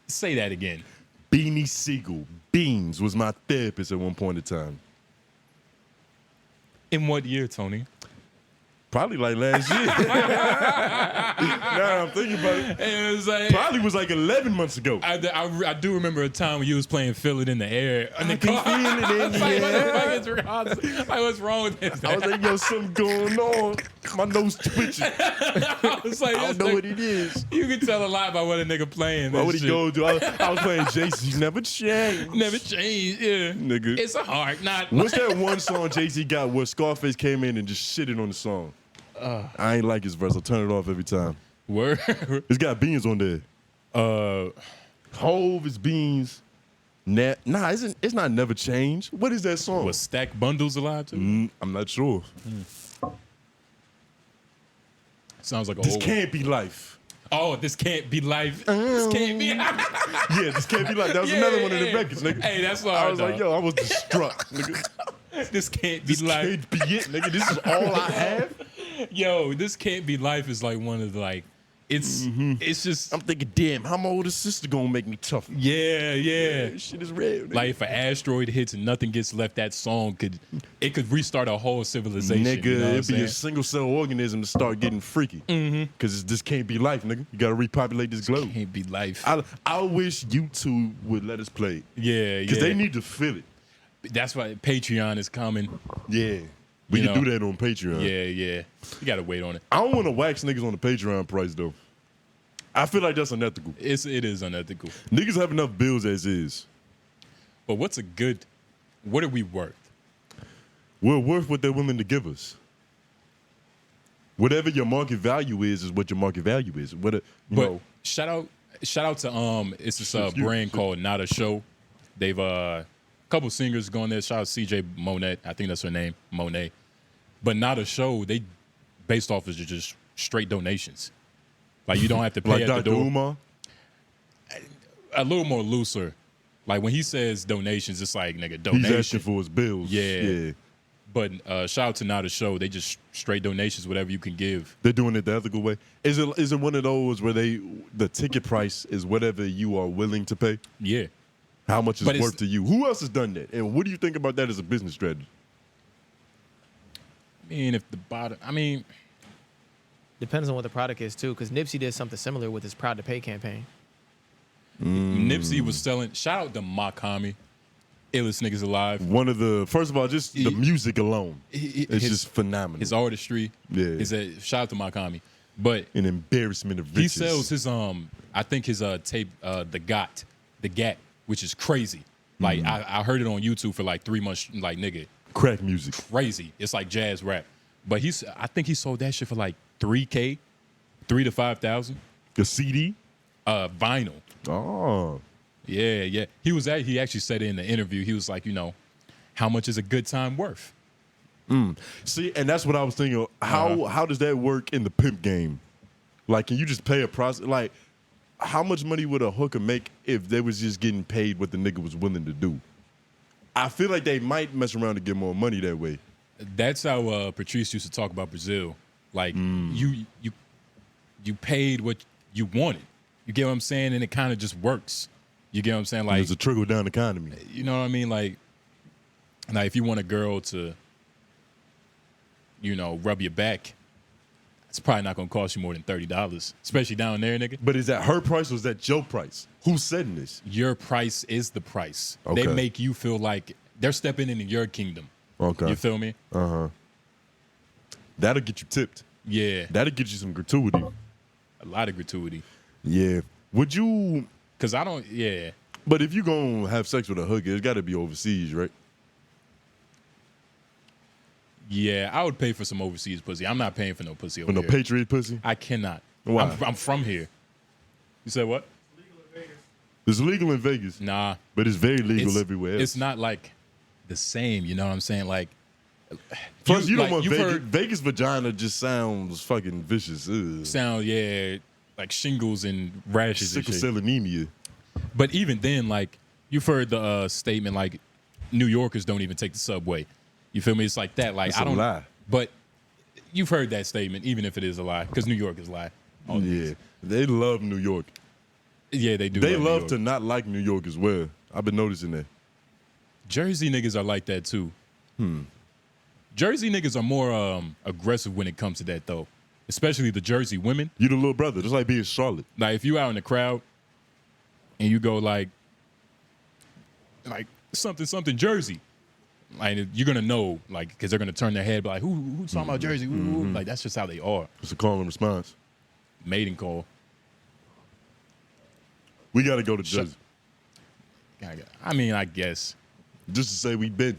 Say that again. Beanie Siegel, Beans, was my therapist at one point in time. In what year, Tony? Probably like last year. Now I'm thinking about it. It was like, Probably was like 11 months ago. I do remember a time when you was playing Feel It in the Air. And the can feel it in the like, air. like, what's wrong with this? I was like, yo, something going on. My nose twitching. I was like, I don't know what it is. You can tell a lot by what a nigga playing. What that would he shit. go do? I was playing JC, never change. Never changed, yeah. Nigga. It's a hard not. What's that one song Jay-Z got where Scarface came in and just shitted on the song? I ain't like his verse. I turn it off every time. Word. It's got beans on there. Hove is beans. Nah, it's not Never Change. What is that song? Was Stack Bundles alive too? I'm not sure. Sounds like a This old can't be life. Oh, this can't be life. This can't be. Yeah, this can't be life. That was another one of the records, nigga. Hey, that's hard. I was like, though. yo, I was distraught, nigga. This can't be This life. can't be it, nigga. This is all I have. Yo, this can't be life is like one of the like. It's just I'm thinking, damn, how my older sister gonna make me tough? yeah. This shit is real, nigga. Like if an asteroid hits and nothing gets left, that song could restart a whole civilization. Nigga, you know what I'm it'd be saying? a single cell organism to start getting freaky. Because this can't be life, nigga. You gotta repopulate this globe. Can't be life. I wish you two would let us play it. Yeah, Because they need to feel it. That's why Patreon is coming. Yeah. We You can know. do that on Patreon. Yeah. You gotta wait on it. I don't want to wax niggas on the Patreon price, though. I feel like that's unethical. It is unethical. Niggas have enough bills as is. But what are we worth? We're worth what they're willing to give us. Whatever your market value is what your market value is. But know, shout out to it's this Excuse me. brand called Not a Show. They've a couple singers going there. Shout out 𝐓𝔬𝔦𝔑. I think that's her name, Monet. But Not a Show, they based off of just straight donations. Like you don't have to pay like at Dr. the door. Umar. A little more looser. Like when he says donations, it's like nigga He's donation. asking for his bills. Yeah. But shout out to Not a Show. They just straight donations, whatever you can give. They're doing it the ethical way. Is it one of those where the ticket price is whatever you are willing to pay? Yeah. How much is But it's- worth to you? Who else has done that? And what do you think about that as a business strategy? mean, if the bottom, I mean, Depends on what the product is too, because Nipsey did something similar with his Proud to Pay campaign. Nipsey was selling. Shout out to 𝙗𝚗𝚗, illest niggas alive. One of the first of all, just the music alone, it's just phenomenal. His artistry, is a shout out to 𝙗𝚗𝚗. But an embarrassment of riches. he sells his I think his tape, the GAT, which is crazy. Like I heard it on YouTube for like 3 months. Like nigga, crack music, crazy. It's like jazz rap. But I think he sold that shit for like $3,000, $3,000 to $5,000. The CD, vinyl. Oh, yeah. He actually said it in the interview. He was like, how much is a good time worth? See, and that's what I was thinking. How does that work in the pimp game? Like, can you just pay a process? Like, how much money would a hooker make if they was just getting paid what the nigga was willing to do? I feel like they might mess around to get more money that way. That's how Patrice used to talk about Brazil. Like you paid what you wanted. You get what I'm saying? And it kind of just works. You get what I'm saying? Like it's a trickle down economy. You know what I mean? Like if you want a girl to, rub your back, it's probably not gonna cost you more than $30, especially down there, nigga. But is that her price or is that your price? Who's setting this? Your price is the price. Okay. They make you feel like they're stepping into your kingdom. Okay. You feel me? That'll get you tipped. Yeah. That'll get you some gratuity. A lot of gratuity. Yeah. Would you? Because I don't. Yeah. But if you gonna have sex with a hooker, it's got to be overseas, right? Yeah, I would pay for some overseas pussy. I'm not paying for no pussy over For no here. Patriot pussy? I cannot. Why? I'm from here. You said what? It's legal in Vegas. Nah. But it's very legal everywhere else. It's not like the same, you know what I'm saying? Like, plus, you don't want you've Vegas. heard- Vegas vagina just sounds fucking vicious. Ugh. sound, yeah, like shingles and rashes and Sickle shit. cell anemia. But even then, like, you've heard the statement, like, New Yorkers don't even take the subway. You feel me? It's like that. Like, It's I a don't. lie. But you've heard that statement, even if it is a lie, because New York is a lie. All these. Yeah. They love New York. Yeah, they do. They New love York. to not like New York as well. I've been noticing that. Jersey niggas are like that too. Jersey niggas are more aggressive when it comes to that though, especially the Jersey women. You the little brother, just like being Charlotte. Like if you out in the crowd and you go like something Jersey, like you're gonna know, like because they're gonna turn their head, be like who's talking about Jersey? Ooh, like that's just how they are. It's a call and response. Mating call. We got to go to Jersey. I mean, I guess Just to say we been.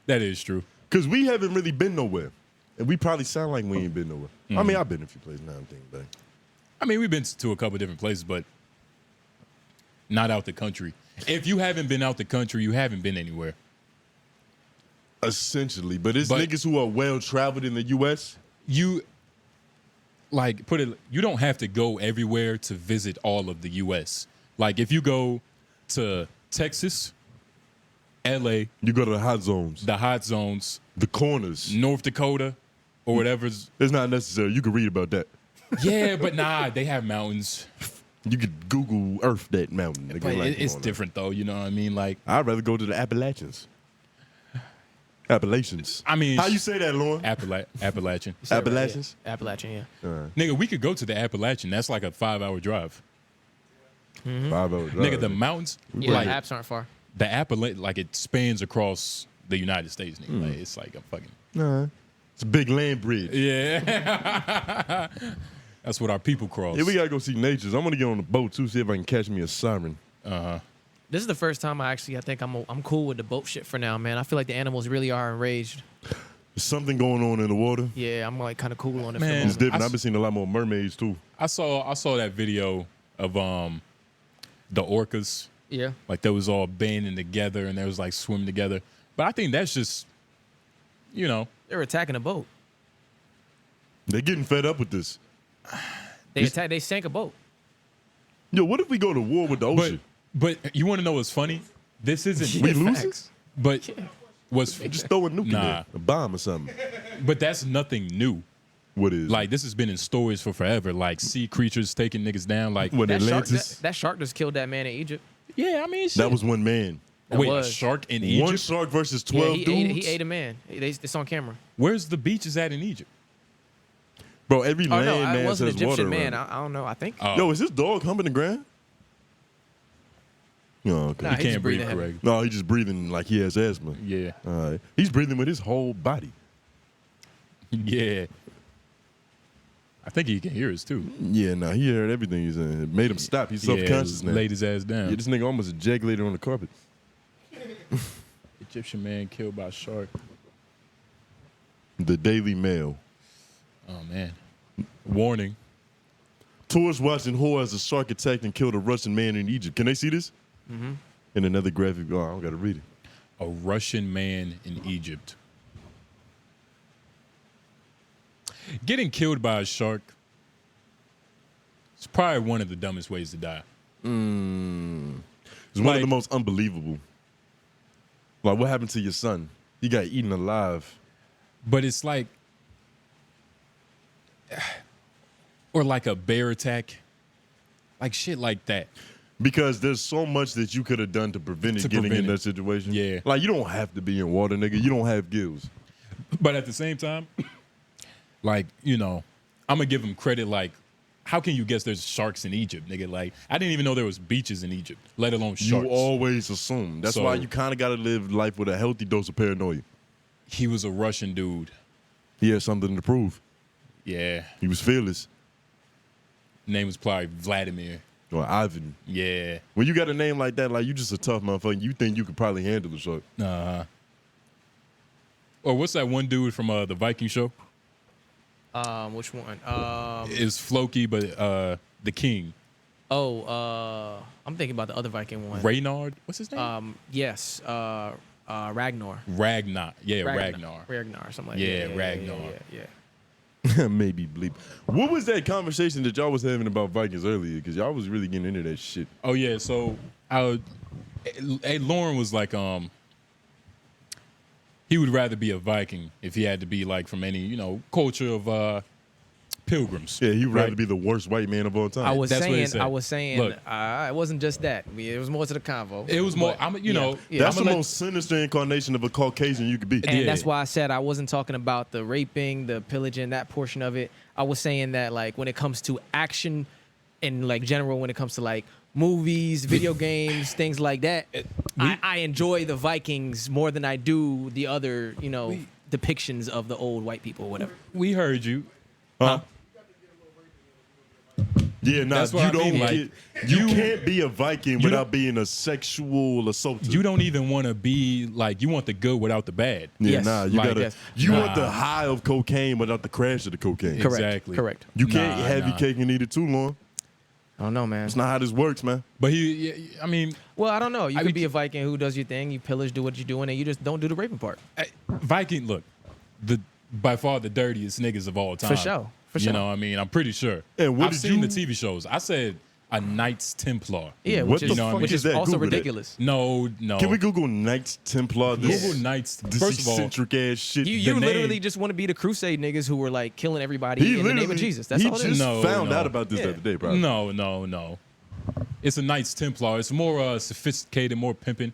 that is true. Because we haven't really been nowhere. And we probably sound like we ain't been nowhere. I mean, I've been a few places now I'm thinking back. I mean, we've been to a couple different places, but not out the country. If you haven't been out the country, you haven't been anywhere. Essentially. But it's But- niggas who are well-traveled in the U.S. You don't have to go everywhere to visit all of the U.S. Like if you go to Texas, L.A., You go to the hot zones, the hot zones, the corners. North Dakota, or whatever's. It's not necessary. You can read about that. Yeah, but nah, they have mountains. You could Google Earth that mountain. They But go like, it's come on now. different though, you know what I mean? Like, I'd rather go to the Appalachians. Appalachians. I mean, How you say that, Lauren? Appalachian. You said it right, Appalachians? yeah. Appalachian, yeah. Nigga, we could go to the Appalachian. That's like a 5-hour drive. 5 hours. Nigga, the mountains, Yeah, like the apps aren't far. the Appalachian, like it spans across the United States. Nigga. Like, it's like a fucking. Nah. It's a big land bridge. Yeah. That's what our people cross. Yeah, we gotta go see natures. I'm gonna get on the boat too, see if I can catch me a siren. This is the first time I think I'm cool with the boat shit for now, man. I feel like the animals really are enraged. There's something going on in the water. Yeah, I'm like kind of cool on it. Man, for It's the moment. different. I've been seeing a lot more mermaids too. I saw that video of the orcas. Yeah, Like they was all banding together and they was like swimming together. But I think that's just, they're attacking a boat. They're getting fed up with this. They sank a boat. Yo, what if we go to war with the ocean? but you want to know what's funny? This isn't We Yeah, losing? facts. But what's Just throw a nuke in Nah. there, a bomb or something. but that's nothing new. What is? Like this has been in stories for forever. Like sea creatures taking niggas down. Like What, That shark, Atlantis? that shark just killed that man in Egypt. yeah, I mean shit. That was one man. Wait, a was. shark in One Egypt? shark versus Yeah, 12 he dudes? ate a man. It's on camera. Where's the beaches at in Egypt? Bro, every Oh land no, it man wasn't says Egyptian water man. around I don't know. I think. Oh, it. Yo, is this dog humping the ground? No, okay. Nah, he he can't just breathe breathing heavy. correctly. No, he's just breathing like he has asthma. Yeah. All right. He's breathing with his whole body. Yeah. I think he can hear us too. Yeah, nah, he heard everything he's saying. It made him stop. He's self-conscious now. Laid his ass down. Yeah, this nigga almost ejaculated on the carpet. Egyptian man killed by shark. The Daily Mail. Oh man. Warning. Tourists watching horror as a shark attacked and killed a Russian man in Egypt. Can they see this? Mm-hmm. In another graphic. Oh, I don't got to read it. A Russian man in Egypt. Getting killed by a shark is probably one of the dumbest ways to die. It's one of the most unbelievable. Like, what happened to your son? He got eaten alive. But it's like, or like a bear attack, like shit like that. Because there's so much that you could have done to prevent it getting in that situation. Yeah. Like, you don't have to be in water, nigga. You don't have gills. But at the same time, like, you know, I'm gonna give him credit. Like, how can you guess there's sharks in Egypt, nigga? Like, I didn't even know there was beaches in Egypt, let alone sharks. You always assume. That's So- why you kind of got to live life with a healthy dose of paranoia. He was a Russian dude. He had something to prove. Yeah. He was fearless. Name was probably Vladimir. Or Ivan. Yeah. When you got a name like that, like, you just a tough motherfucker. You think you could probably handle a shark. Or what's that one dude from the Viking show? Which one? It's Floki, but the king. I'm thinking about the other Viking one. Reynard? What's his name? Yes. Ragnar. Ragnar. Yeah, Ragnar. Ragnar, something like Yeah, that. Ragnar. Yeah. Maybe bleep. What was that conversation that y'all was having about Vikings earlier? Because y'all was really getting into that shit. Oh yeah, so Lauren was like, he would rather be a Viking if he had to be like from any, you know, culture of pilgrims. Yeah, he'd rather right? be the worst white man of all time. I was That's what he saying, said. Look. it wasn't just that. It was more to the convo. It was more, But, you know, yeah. That's I'ma the let- most sinister incarnation of a Caucasian you could be. And Yeah. that's why I said I wasn't talking about the raping, the pillaging, that portion of it. I was saying that, like, when it comes to action and, like, general, when it comes to, like, movies, video games, things like that, I enjoy the Vikings more than I do the other, you know, depictions of the old white people or whatever. We heard you. Huh? Yeah, nah, That's what you I don't mean, like, get, you can't be a Viking you without being a sexual assaulter. You don't even want to be like, you want the good without the bad. Yeah, Yes. nah, you Like, gotta. yes. You Nah. want the high of cocaine without the crash of the cocaine. Correct. Correct. Exactly. Correct. You can't Nah, have your nah. cake and eat it too long. I don't know, man. That's not how this works, man. But I mean, Well, I don't know. You I could mean- be a Viking who does your thing, you pillage, do what you're doing, and you just don't do the raping part. Viking, look, by far the dirtiest niggas of all time. sure. For You sure. know what I mean? I'm pretty sure. And what I've did seen you- the TV shows. I said a Knights Templar. Yeah, What which is the fuck which is is that? also Google that. ridiculous. No. Can we Google Knights Templar? This, Google Knights. this First of all, eccentric ass shit. You The literally name- just want to be the crusade niggas who were like killing everybody He in the name of literally- Jesus. That's he all it just is. No, found no. out about this the Yeah. other day, probably. No. It's a Knights Templar. It's more sophisticated, more pimping.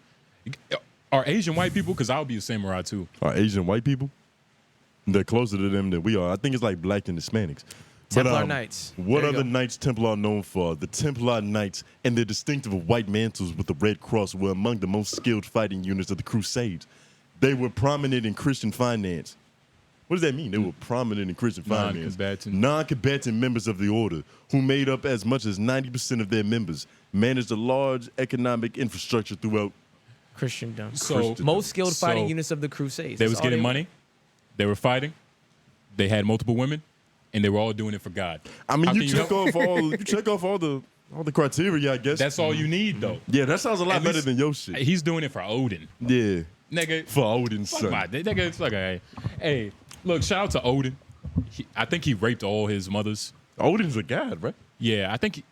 Are Asian white people? Because I'll be a samurai too. Are Asian white people? They're closer to them than we are. I think it's like black and Hispanics. Templar Knights. What There are you the go. Knights Templar known for? The Templar Knights and their distinctive white mantles with the red cross were among the most skilled fighting units of the Crusades. They were prominent in Christian finance. What does that mean? They were prominent in Christian finance. Non-combatant. Non-combatant members of the order, who made up as much as 90% of their members, managed a large economic infrastructure throughout. Christendom. So Most skilled fighting so units of the Crusades. They That's was all getting were. money. They were fighting. They had multiple women, and they were all doing it for God. I mean, How you can check off all the criteria, I guess. That's all you need, though. Yeah, that sounds a lot At better least- than your shit. He's doing it for Odin, Yeah, nigga. for Odin's Fuck son. my, nigga, it's like, hey, look, shout out to Odin. I think he raped all his mothers. Odin's a god, right? Yeah, I think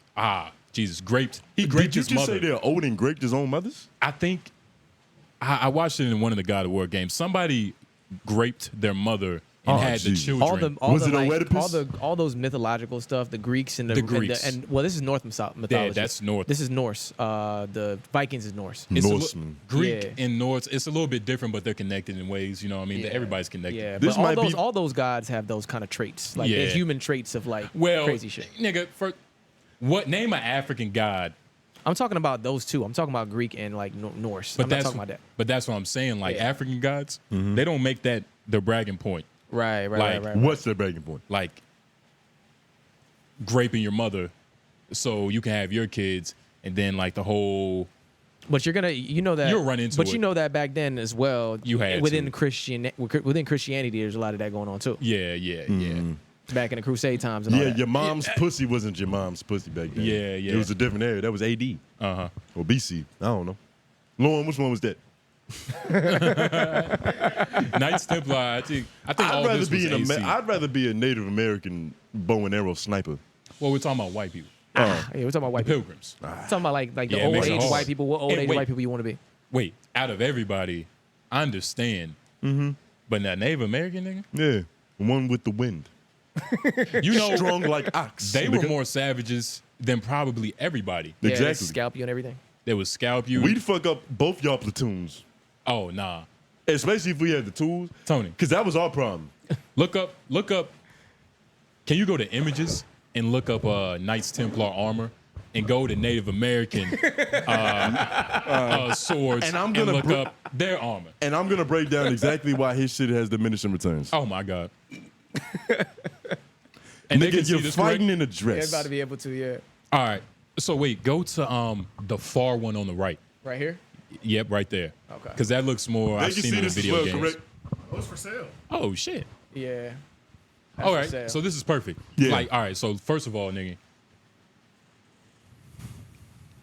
Jesus, raped. He raped Did you his just mother. say that Odin raped his own mothers? I think I watched it in one of the God of War games. Somebody raped their mother and Oh, had the geez. children. all Was the, it Oedipus? all those mythological stuff, the Greeks and the Greeks. and well, this is North mythology. Yeah, that's North. This is Norse. The Vikings is Norse. It's Norseman. Greek Yeah. and Norse. It's a little bit different, but they're connected in ways. You know what I mean? Yeah. Everybody's connected. Yeah, This but might be- all those gods have those kind of traits, like they're Yeah. human traits of like Well, crazy shit. nigga, name an African god? I'm talking about those two. I'm talking about Greek and like Norse. But I'm not that's talking about that. But that's what I'm saying. Like Yeah. African gods, they don't make that their bragging point. Right, Like, right. What's their breaking point? Like raping your mother, so you can have your kids, and then like the whole. But you're gonna, you know that You'll run into But it. you know that back then as well. You had within to. within Christianity, there's a lot of that going on too. Yeah. Back in the Crusade times and all Yeah, that. your mom's pussy wasn't your mom's pussy back then. Yeah. It was a different era. That was AD Uh-huh. or BC. I don't know. Lauren, which one was that? Knights Templar. I think I'd all rather this was be AC. I'd rather be a Native American bow and arrow sniper. Well, we're talking about white people. Yeah, we're talking about white people. Pilgrims. We're talking about like the Yeah, it old makes it age hard. white people. What old Hey, age wait. white people you want to be? Wait, out of everybody, I understand. But that Native American nigga, Yeah, one with the wind. you know, Strong like ox. they were nigga. more savages than probably everybody. Yeah, they Exactly. scalp you and everything. They would scalp you. We'd fuck up both y'all platoons, Oh nah, especially if we had the tools. Tony, Because that was our problem. look up. Can you go to images and look up Knights Templar armor and go to Native American swords And I'm gonna look br- up their armor? And I'm going to break down exactly why his shit has diminishing returns. Oh my god. And they can Nigga, see you're this fighting correct? in a dress. Everybody be able to, yeah. All right. So wait, go to the far one on the right. Right here. Yep, right there. Okay. Because that looks more. They I've can seen see it in this as video well, games. correct? Oh, it's for sale. Oh shit. Yeah. All for right. sale. So this is perfect. Yeah. Like, all right. So first of all, nigga.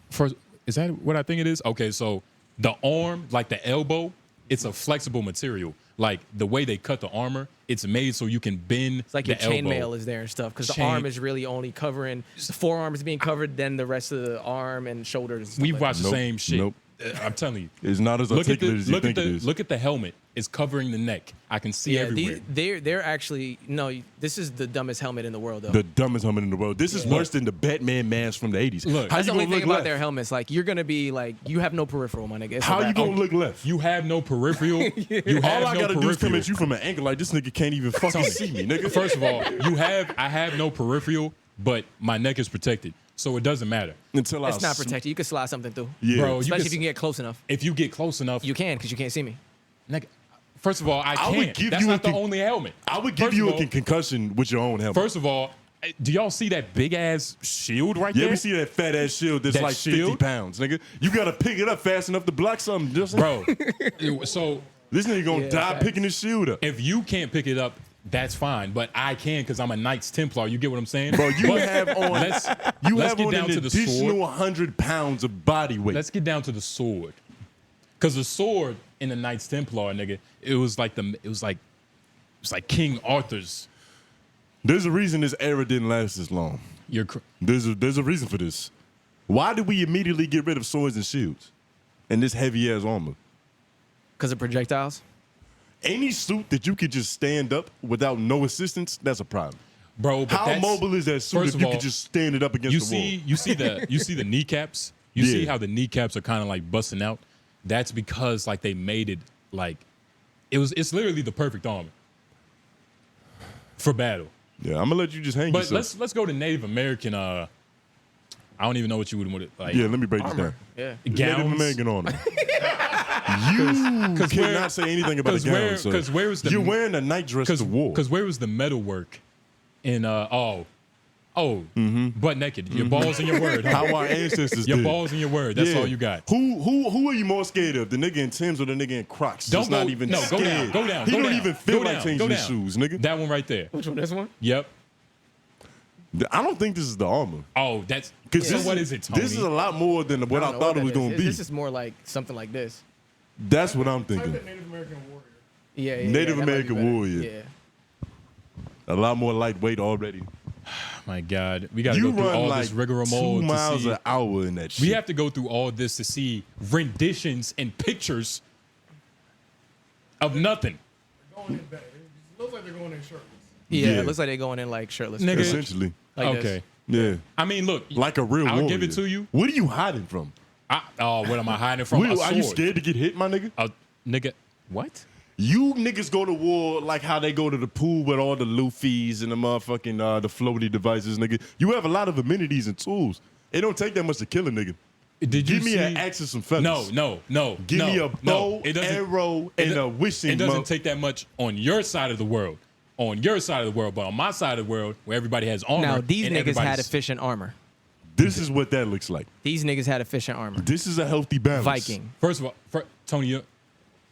First, is that what I think it is? Okay. So the arm, like the elbow, it's a flexible material. Like the way they cut the armor, it's made so you can bend. It's like the your chainmail elbow. is there and stuff because the Chain- arm is really only covering the forearm is being covered, then the rest of the arm and shoulders. and stuff We like watch that. the Nope. same shit. Nope. I'm telling you. It's not as Look at articulate as you think it is. look at the helmet. It's covering the neck. I can see everywhere. they're actually no. This is the dumbest helmet in the world though. The dumbest helmet in the world. This is Look. worse than the Batman mask from the 80s. Look. How That's you the only gonna thing look about left? their helmets. Like you're gonna be like you have no peripheral, my nigga. It's How a you wrap. gonna look left? You have no peripheral. You have All I no gotta do is come peripheral. at you from an angle like this nigga can't even fucking Tony, see me, nigga. First of all, I have no peripheral, but my neck is protected, so it doesn't matter. Until It's not protected. You can slide something through. Yeah. Bro, Especially can- if you can get close enough. If you get close enough, You can because you can't see me. nigga, first of all, I would can't. give That's you not a the only helmet. I would give First you of a all- concussion with your own helmet. First of all, do y'all see that big ass shield right you there? ever see that fat ass shield that's That like 50 shield? pounds, nigga? You gotta pick it up fast enough to block something. Just Bro, so this nigga gonna Yeah, die facts. picking his shield up. if you can't pick it up, that's fine, but I can because I'm a Knights Templar. You get what I'm saying? Bro, you But have on let's you let's have get on down an to the additional sword. 100 pounds of body weight. Let's get down to the sword, because the sword in the Knights Templar, nigga, it was like King Arthur's. There's a reason this era didn't last this long. There's a reason for this. Why did we immediately get rid of swords and shields and this heavy ass armor? Because of projectiles. Any suit that you could just stand up without no assistance, that's a problem. Bro, but How that's- mobile is that suit first if of you all, could just stand it up against you the see, wall? you see the kneecaps. You see Yeah. how the kneecaps are kind of like busting out. That's because like they made it like it's literally the perfect armor for battle. Yeah, I'm gonna let you just hang But yourself. let's go to Native American. I don't even know what you would want it like. Yeah, let me break this down. Yeah. Native Gowns. American armor. You cannot say anything about a gown. sir. Because where was the You're wearing a night dress to war. Because where was the metal work in butt naked? Your balls and your word. Huh? How our ancestors Your did. balls and your word. That's Yeah. all you got. Who are you more scared of? The nigga in Tim's or the nigga in Crocs? Don't Just go. not even No, scared. go down. Go down. He go don't down, even feel go like down, changing go his down. shoes, nigga. That one right there. Which one? This one? Yep. I don't think this is the armor. Oh, that's. Because So what is it, Tony? This is a lot more than what I don't know thought it that was is. going to be. This is more like something like this. That's what I'm Type thinking. in Native American warrior. Yeah. Native that might be American better. warrior. Yeah. A lot more lightweight already. My God, we got to You go through run all like this rigmarole 2 to miles see. an hour in that shit. We have to go through all this to see renditions and pictures of nothing. Going in better. It looks like they're going in shirtless. Yeah, Yeah. it looks like they're going in like shirtless. Nigga. Essentially. Like okay. this. Yeah. I mean, look, Like a real I'll warrior. give it to you. What are you hiding from? What am I hiding from? A Are you sword. scared to get hit, my nigga? Nigga, what? You niggas go to war like how they go to the pool with all the Luffys and the motherfucking the floaty devices, nigga. You have a lot of amenities and tools. It don't take that much to kill a nigga. Did you Give me see? an axe and some feathers. No. Give me a bow, It doesn't- arrow, and a wishing. It doesn't take that much on your side of the world. On your side of the world, but on my side of the world, where everybody has armor. Now these and niggas had everybody's- efficient armor. This is what that looks like. These niggas had efficient armor. This is a healthy balance. Viking. First of all, Tony,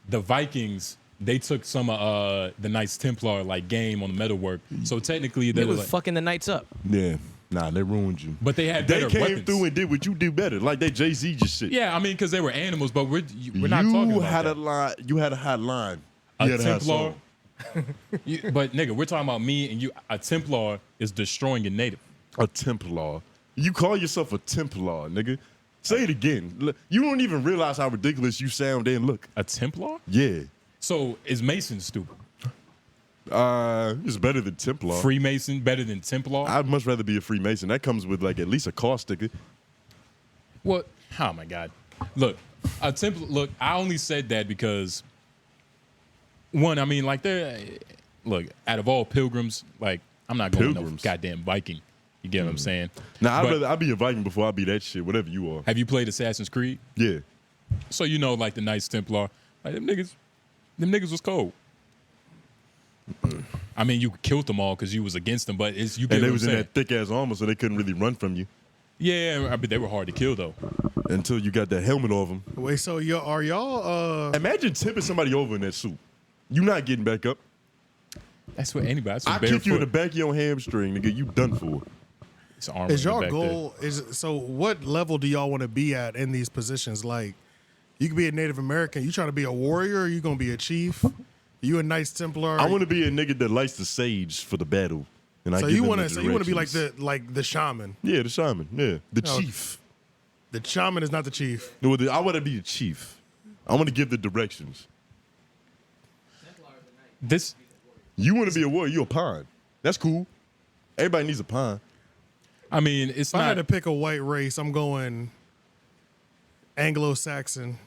the Vikings, they took some of the Knights Templar like game on the metalwork. So technically, They they were was like, fucking the Knights up. Yeah. Nah, they ruined you. but they had They better came weapons. through and did what you do better. Like they Jay-Z just shit. Yeah, I mean, because they were animals, but we're not talking You about had that. a line. You had a hot line. A You had hot Templar. song. But nigga, we're talking about me and you. A Templar is destroying your native. A Templar. You call yourself a Templar, nigga. Say it again. Look, you don't even realize how ridiculous you sound and look. A Templar? Yeah. So is Mason stupid? It's better than Templar. Freemason better than Templar? I'd much rather be a Freemason. That comes with like at least a car sticker. What? Oh my God! Look, a Templar. Look, I only said that because one. I mean, like they're look out of all pilgrims. Like I'm not going Pilgrims? no goddamn Viking. You get what I'm saying? Nah, But I'd be a Viking before I be that shit. Whatever you are. have you played Assassin's Creed? Yeah. So you know, like the Knights Templar, like them niggas was cold. I mean, you killed them all because you was against them, but it's you get And they what I'm was in saying. that thick ass armor, so they couldn't really run from you Yeah, I mean they were hard to kill though. until you got that helmet off them. Wait, so are y'all? Imagine tipping somebody over in that suit. You not getting back up. That's what anybody. That's what I kick you in the barefoot. back of your hamstring, nigga. You done for. It's armor Is in the y'all back there. goal so? What level do y'all want to be at in these positions? Like, you could be a Native American. You trying to be a warrior? Or you gonna be a chief? You a Knights Templar? I want to be a nigga that lights the sage for the battle. And I So give you them want the to? So you want to be like directions. the shaman? Yeah, the shaman. Yeah, the Oh. chief. The shaman is not the chief. No, I want to be the chief. I want to give the directions. This You want to be a warrior? You a pawn. That's cool. Everybody needs a pawn. I mean, it's If I had not. to pick a white race, I'm going Anglo-Saxon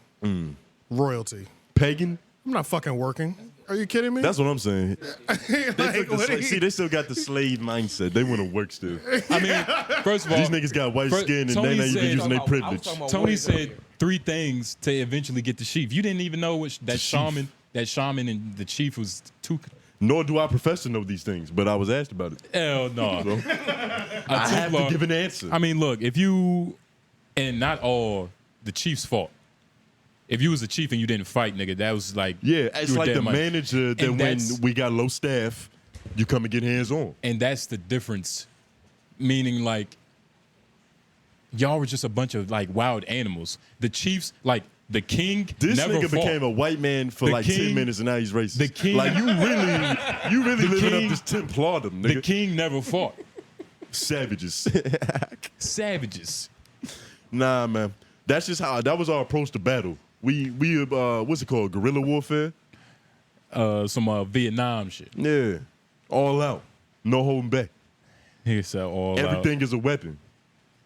royalty. Pagan. I'm not fucking working. Are you kidding me? That's what I'm saying. Like, what do you- See, they still got the slave mindset. They want to work still. I mean, first of all, These niggas got white First, skin and Tony they not even said- using their I was talking privilege. about- Tony said 3 things to eventually get the chief. You didn't even know which that The chief. shaman and the chief was two. Nor do I profess to know these things, but I was asked about it. Hell no. So, A I have to Templar- give an answer. I mean, look, if you and not all the chief's fault. If you was a chief and you didn't fight, nigga, that was like Yeah, it's you were like dead the money. manager that And when that's- we got low staff, you come and get hands on. And that's the difference. Meaning, like, y'all were just a bunch of like wild animals. The chiefs, like the king, This never nigga fought. became a white man for The like 10 king- minutes and now he's racist. the king- like you really living king- up this Templardom, The nigga. king never fought. Savages. Savages. Nah, man. That's just how that was our approach to battle. We what's it called? Guerrilla warfare? Some Vietnam shit. Yeah. All out. No holding back. He said all out. Everything is a weapon.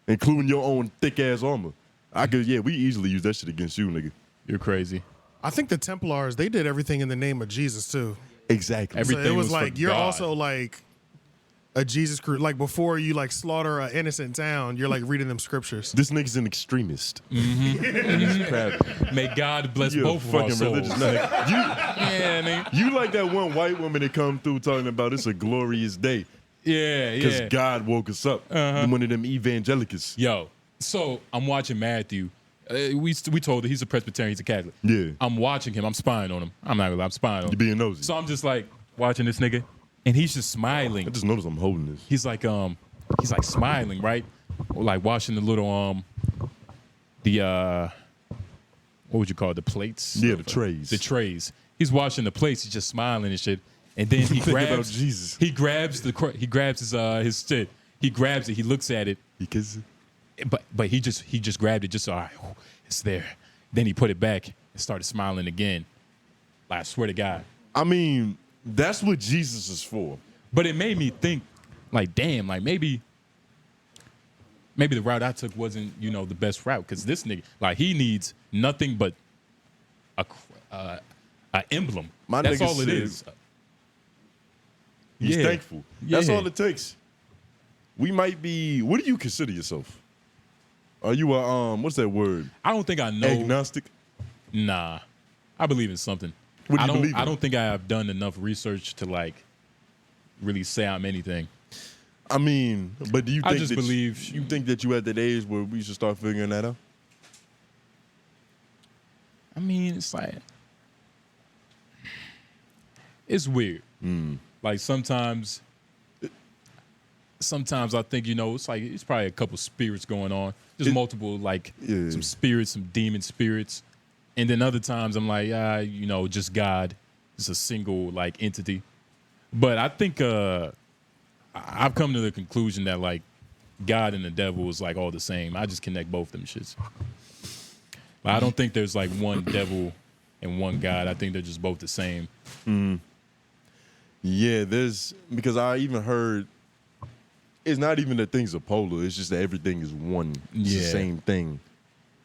Including your own thick ass armor. We easily use that shit against you, nigga. You're crazy. I think the Templars, they did everything in the name of Jesus too. Exactly. Every- So it Everything was was for like you're God. also like a Jesus crew. Like before you like slaughter an innocent town, you're like reading them scriptures. This nigga's an extremist. May God bless You're a both of our fucking souls. religious nut. Yeah, nigga. You like that one white woman that come through talking about it's a glorious day Yeah, because yeah. God woke us up. One of them evangelicals. Yo, so I'm watching Matthew. We told her he's a Presbyterian, he's a Catholic. Yeah. I'm watching him. I'm spying on him. I'm not gonna lie, I'm spying on You him. being nosy. So I'm just like watching this nigga, and he's just smiling. I just noticed I'm holding this. He's like smiling, right? Or like washing the little what would you call it? The plates? Yeah, the trays. The trays. He's washing the plates. He's just smiling and shit. And then he Think about grabs Jesus. He grabs he grabs his shit. He grabs it. He looks at it. Because But he just grabbed it. Just all right, it's there. Then he put it back and started smiling again. Like, I swear to God. I mean, That's what Jesus is for. But it made me think, like, damn, like maybe the route I took wasn't, you know, the best route, because this nigga, like, he needs nothing but a emblem. My That's nigga all it said is. He's Yeah. thankful. That's Yeah. all it takes. We might be. What do you consider yourself? Are you a what's that word? I don't think I know. Agnostic. Nah, I believe in something. What do you I don't. believe in? I don't think I have done enough research to like really say I'm anything. I mean, but do you think I just believe you think that you at that age where we should start figuring that out? I mean, it's like it's weird. Like sometimes I think, you know, it's like it's probably a couple spirits going on. There's multiple, like some spirits, some demon spirits, and then other times I'm like, you know, just God, just a single like entity. But I think I've come to the conclusion that like God and the devil is like all the same. I just connect both them shits. Like, I don't think there's like one devil and one God. I think they're just both the same. Yeah, because I even heard it's not even that things are polar. It's just that everything is one. It's the Yeah. same thing.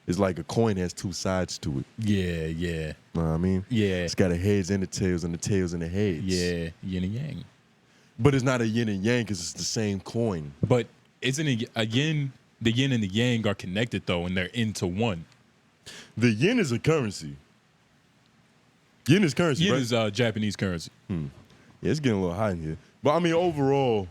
It's like a coin has two sides to it. Yeah. You know what I mean? Yeah. It's got a heads and the tails and the tails and the heads. Yeah, yin and yang. But it's not a yin and yang because it's the same coin. But isn't it the yin and the yang are connected though, and they're into one. The yen is a currency. Yen is currency, Yin right? is Japanese currency. Yeah, it's getting a little hot in here. But I mean, overall,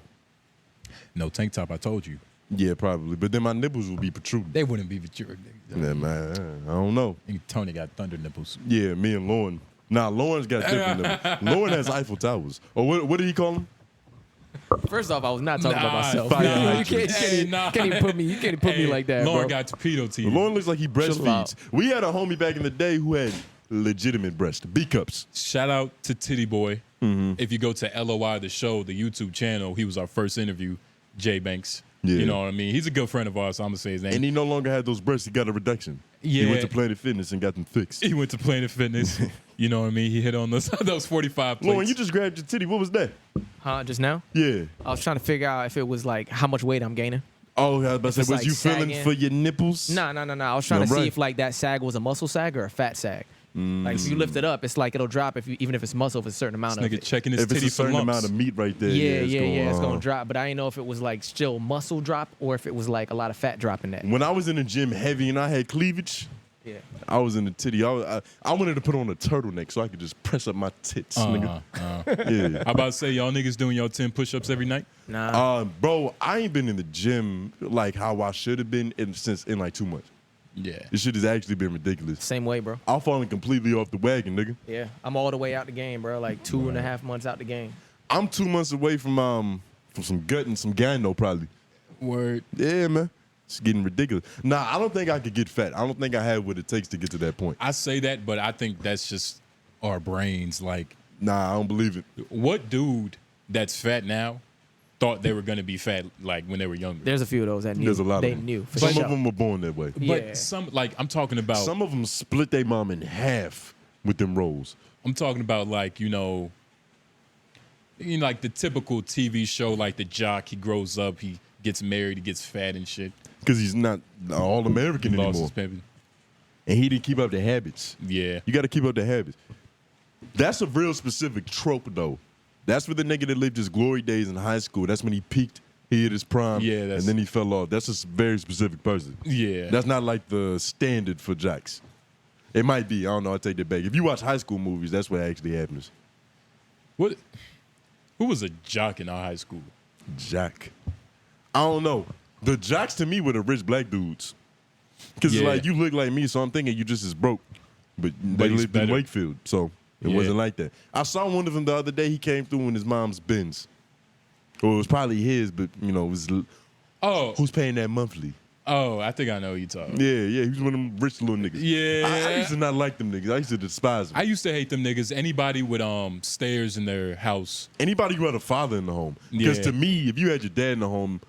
No tank top, I told you. yeah, probably. But then my nipples will be protruding. They wouldn't be matured. Yeah, man, I don't know. Tony got thunder nipples. Yeah, me and Lauren. Nah, Lauren's got different nipples. Lauren has Eiffel Towers. Or what did he call them? First off, I was not talking about Nah, myself. fire You hydrants. can't even put me. You can't put me like that, Lauren bro. got torpedo teeth. Lauren looks like he Chill breastfeeds. out. We had a homie back in the day who had legitimate breast, B cups. Shout out to Titty Boy. If you go to LOI, the show, the YouTube channel, he was our first interview, Jay Banks. Yeah. You know what I mean? He's a good friend of ours, so I'm going to say his name. And he no longer had those breasts. He got a reduction. Yeah. He went to Planet Fitness and got them fixed. He went to Planet Fitness. You know what I mean? He hit on those 45 plates. Lauren, you just grabbed your titty. What was that? Huh? Just now? Yeah. I was trying to figure out if it was like how much weight I'm gaining. Oh, I was about to say, it's was like you feeling sagging. for your nipples? No. I was trying Yeah, to right. see if like that sag was a muscle sag or a fat sag. Like if you lift it up, it's like it'll drop even if it's muscle for a certain amount This of nigga it. checking his If it's titty a for certain lumps. amount of meat right there, Yeah, going it's gonna drop. But I didn't know if it was like still muscle drop or if it was like a lot of fat drop in that. When I was in the gym heavy and I had cleavage, Yeah. I was in the titty. I wanted to put on a turtleneck so I could just press up my tits, nigga. Yeah. I about to say, y'all niggas doing y'all 10 push-ups every night? Nah. Bro, I ain't been in the gym like how I should have been since in like 2 months. Yeah. This shit has actually been ridiculous. Same way, bro. I'm falling completely off the wagon, nigga. Yeah. I'm all the way out the game, bro. Like 2.5 months out the game. I'm 2 months away from some gut and some gyno probably. Word. Yeah, man. It's getting ridiculous. Nah, I don't think I could get fat. I don't think I have what it takes to get to that point. I say that, but I think that's just our brains. Like, Nah, I don't believe it. what dude that's fat now thought they were going to be fat like when they were younger? There's a few of those that knew. There's a lot they of them. knew for Some sure. of them were born that way. But Yeah. some, like, I'm talking about, Some of them split their mom in half with them rolls. I'm talking about like, you know, like the typical TV show, like the jock, he grows up, he gets married, he gets fat and shit. Because he's not all American He lost anymore. his pimping. And he didn't keep up the habits. Yeah. You got to keep up the habits. That's a real specific trope, though. That's for the nigga that lived his glory days in high school. That's when he peaked, he hit his prime, Yeah, and that's- then he fell off. That's a very specific person. Yeah. That's not like the standard for jocks. It might be. I don't know. I take that back. If you watch high school movies, that's what actually happens. What? Who was a jock in our high school? Jock. I don't know. The jocks to me were the rich black dudes. Because Yeah. like you look like me, so I'm thinking you just as broke. But they he's lived in better. Wakefield, so it Yeah. wasn't like that. I saw one of them the other day. He came through in his mom's Benz. Or it was probably his, but you know, it was Oh, who's paying that monthly? I think I know who you talking. Yeah, he was one of them rich little niggas. Yeah. I used to not like them niggas. I used to despise them. I used to hate them niggas. Anybody with stairs in their house. Anybody who had a father in the home. Because Yeah. to me, if you had your dad in the home,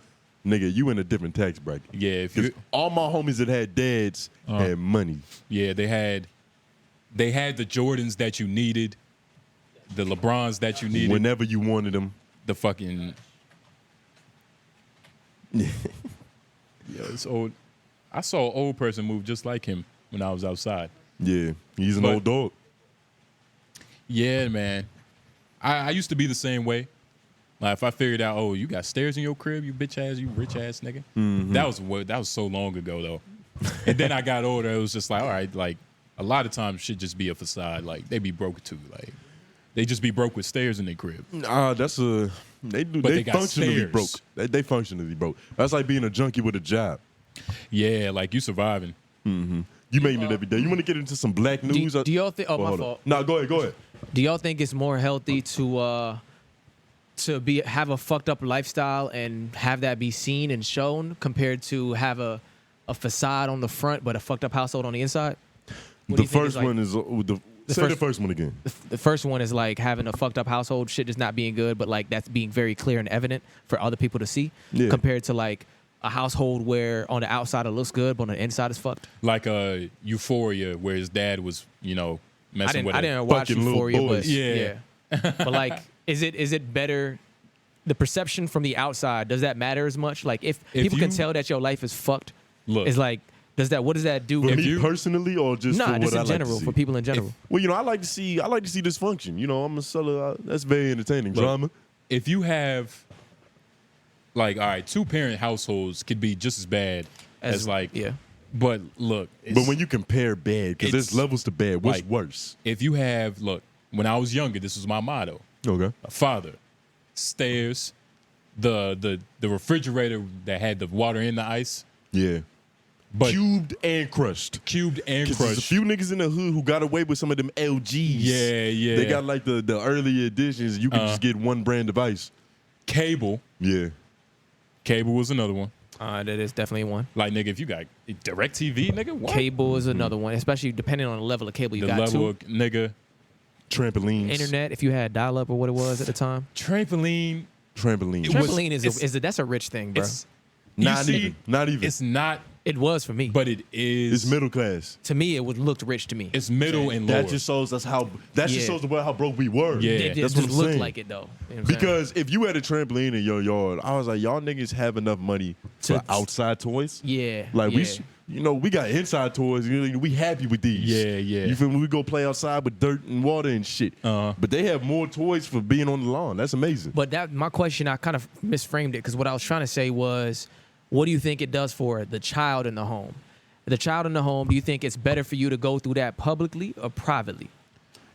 nigga, you in a different tax bracket. Yeah, if 'Cause you, all my homies that had dads had money. yeah, they had the Jordans that you needed. the LeBrons that you needed. Whenever you wanted them. The fucking. Yeah, it's old. I saw an old person move just like him when I was outside. Yeah, he's an old dog. Yeah, man. I used to be the same way. Like if I figured out, oh, you got stairs in your crib, you bitch ass, you rich ass nigga. Mm-hmm. That was so long ago though. And then I got older. It was just like, all right, like a lot of times shit just be a facade. Like they be broke too. Like they just be broke with stairs in their crib. That's a they functionally stairs. broke. They functionally broke. That's like being a junkie with a job. Yeah, like you surviving. Mm-hmm. You making it every day. You want to get into some black news? Do y'all think? Oh, my fault. No, go ahead. Do y'all think it's more healthy to have a fucked up lifestyle and have that be seen and shown compared to have a facade on the front but a fucked up household on the inside? The first one is the first one again. The first one is like having a fucked up household, shit just not being good, but like that's being very clear and evident for other people to see. Yeah. Compared to like a household where on the outside it looks good, but on the inside it's fucked. Like Euphoria, where his dad was, messing with I didn't watch fucking little Euphoria, but boys. yeah. But like, is it better? The perception from the outside, does that matter as much? Like if people can tell that your life is fucked, it's like, what does that do? For me personally, or just for what just I in like general, to see? for people in general. Well, I like to see dysfunction. I'm a seller. That's very entertaining. Drama. If you have, like, all right, 2-parent households could be just as bad as like, yeah. But look, But when you compare bad, because there's levels to bad, what's like, worse? If you have, when I was younger, this was my motto. Okay. A father, stairs, the refrigerator that had the water in the ice. Yeah. But cubed and crushed. Cubed and crushed. There's a few niggas in the hood who got away with some of them LGs. Yeah. They got like the early editions. You can just get one brand of ice. Cable. Yeah. Cable was another one. That is definitely one. Like, nigga, if you got DirecTV, nigga, what? Cable is another one, especially depending on the level of cable you got. The level too. of, nigga. Trampolines. Internet, if you had dial-up or what it was at the time. Trampoline. Trampoline that's a rich thing, bro. Not even. It's not. It was for me. But it is. It's middle class. To me, it looked rich to me. It's middle and lower. That just shows us how broke we were. Yeah. It That's just what I'm looked saying. like it, though. You know what I'm Because if you had a trampoline in your yard, I was like, y'all niggas have enough money for outside toys. Yeah. Like we got inside toys. We happy with these. Yeah. You feel me? We go play outside with dirt and water and shit. But they have more toys for being on the lawn. That's amazing. But my question, I kind of misframed it because what I was trying to say was, what do you think it does for the child in the home? The child in the home, do you think it's better for you to go through that publicly or privately?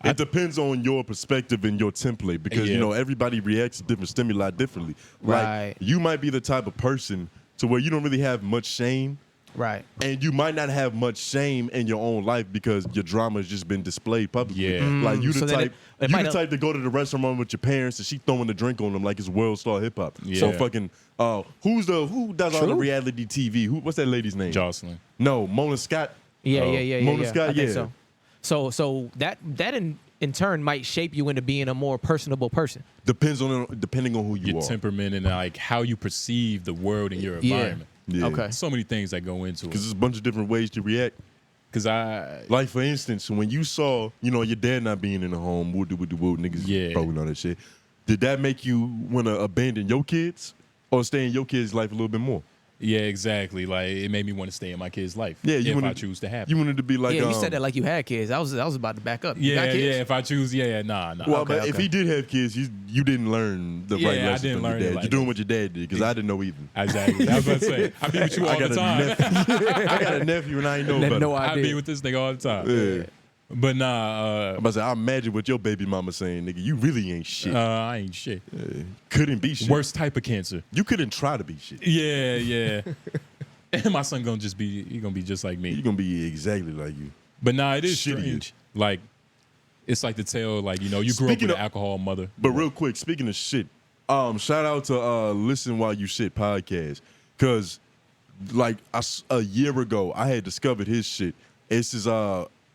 It depends on your perspective and your template because, everybody reacts to different stimuli differently. Right. Like, you might be the type of person to where you don't really have much shame. Right. And you might not have much shame in your own life because your drama has just been displayed publicly. Yeah. Like, you the so type to go to the restaurant with your parents and she throwing a drink on them like it's world star hip hop. Yeah. So fucking, who does all the reality TV? What's that lady's name? Jocelyn. No, Mona Scott. Yeah. Mona Scott, I think yeah. So that in turn might shape you into being a more personable person. Depending on who you Your are. temperament and like how you perceive the world and your environment. Yeah. Okay. So many things that go into it. Because there's a bunch of different ways to react. Because Like, for instance, when you saw, your dad not being in the home, woo niggas throwing all that shit, did that make you want to abandon your kids or stay in your kids' life a little bit more? Yeah, exactly. Like it made me want to stay in my kid's life. Yeah, if I choose to have. You wanted to be like, Yeah, you said that like you had kids. I was about to back up. You got kids? If I choose, nah. Well, Okay, but if he did have kids, you didn't learn the right I lessons didn't from your learn it dad. like You're doing what your dad did because I didn't know either. Exactly. I was about to say, I be with you all the time. I got a nephew and I ain't know about it. No I idea. be with this nigga all the time. Yeah. But nah, I'm about to say, I imagine what your baby mama saying, nigga, you really ain't shit. I ain't shit. Couldn't be shit. Worst type of cancer. You couldn't try to be shit. Yeah. And my son gonna be just like me. You're going to be exactly like you. But nah, it is Shitty. strange. Like, it's like the tale, like, you grew up Speaking with of- an alcohol mother. But real quick, speaking of shit, shout out to Listen While You Shit podcast. Because, like, a year ago, I had discovered his shit. It's his,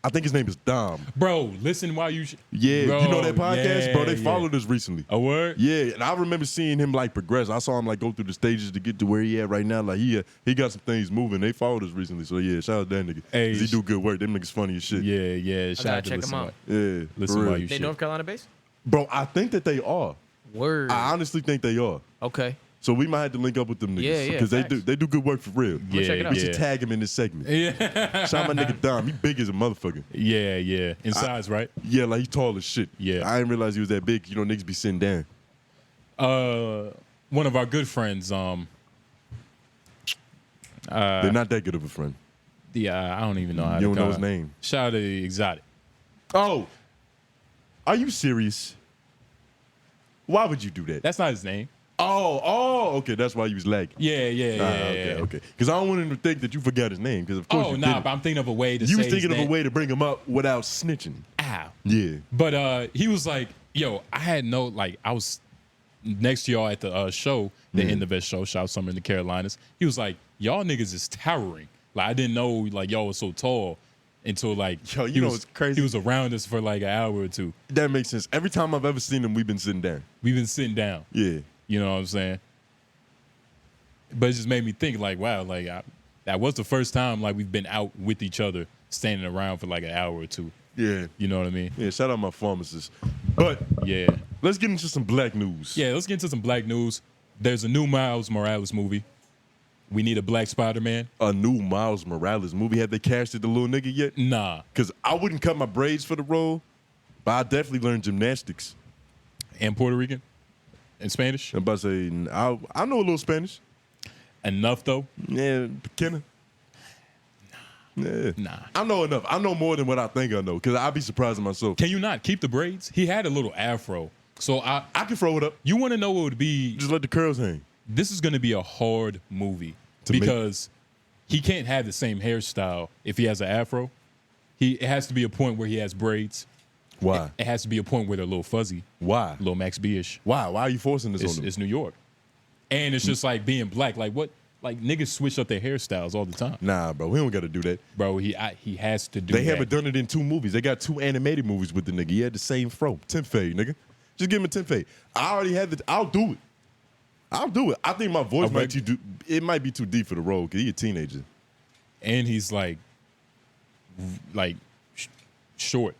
I think his name is Dom. Bro, listen while you... Yeah, Bro, you know that podcast? yeah, Bro, they yeah. followed us recently. A word? Yeah, and I remember seeing him, like, progress. I saw him, like, go through the stages to get to where he at right now. Like, he got some things moving. They followed us recently. So, yeah, shout out that nigga. Hey, 'Cause he do good work. Them niggas funny as shit. Yeah. Shout out to check listen him out. Yeah, Listen for while real. you They shit. North Carolina based? Bro, I think that they are. Word. I honestly think they are. Okay. So we might have to link up with them niggas. Yeah, Because they facts. do good work for real. Yeah, check it out. We should tag him in this segment. Yeah. Shout out my nigga Dom. He big as a motherfucker. Yeah. In size, right? Yeah, like he tall as shit. Yeah. I didn't realize he was that big. You know, niggas be sitting down. One of our good friends, They're not that good of a friend. I don't even know how You to don't know his name. Shout out to 𝙿𝙻𝙰𝚃. Oh, are you serious? Why would you do that? That's not his name. Oh, okay. That's why you was lagging. Yeah. Okay. Because I don't want him to think that you forgot his name. Because of course you didn't. But I'm thinking of a way to You say was thinking his of a name. way to bring him up without snitching. Ow. Yeah. But he was like, yo, I had no, like, I was next to y'all at the show, the Mm-hmm. End of It show, shout Summer in the Carolinas. He was like, y'all niggas is towering. Like, I didn't know, like, y'all was so tall until, like, Yo, you he know was what's crazy? He was around us for, like, an hour or two. That makes sense. Every time I've ever seen him, we've been sitting down. We've been sitting down. Yeah. You know what I'm saying? But it just made me think, like, wow, like, that was the first time, like, we've been out with each other, standing around for, like, an hour or two. Yeah. You know what I mean? Yeah, shout out my pharmacist. But Yeah. let's get into some black news. Yeah, let's get into some black news. There's a new Miles Morales movie. We need a black Spider-Man. A new Miles Morales movie. Have they casted the little nigga yet? Nah. Because I wouldn't cut my braids for the role, but I definitely learned gymnastics. And Puerto Rican? And Spanish? I'm about to say, I know a little Spanish. Enough, though? Yeah, Kenna. Yeah. Nah. I know enough. I know more than what I think I know, because I'd be surprised at myself. Can you not keep the braids? He had a little afro. So I can throw it up. you want to know what would be, Just let the curls hang. this is going to be a hard movie To make- because he can't have the same hairstyle if he has an afro. It has to be a point where he has braids. Why? It has to be a point where they're a little fuzzy, Why? a little Max B-ish. Why? Why are you forcing this on them? It's New York. And it's just like being black. Like what? Like niggas switch up their hairstyles all the time. Nah, bro. We don't got to do that. Bro, he has to do They that. haven't done it in 2 movies. They got 2 animated movies with the nigga. He had the same fro. 10th fade, nigga. Just give him a 10th fade. I already had the. I'll do it. I'll do it. I think my voice Okay. might be too deep for the role because he a teenager. And he's like short.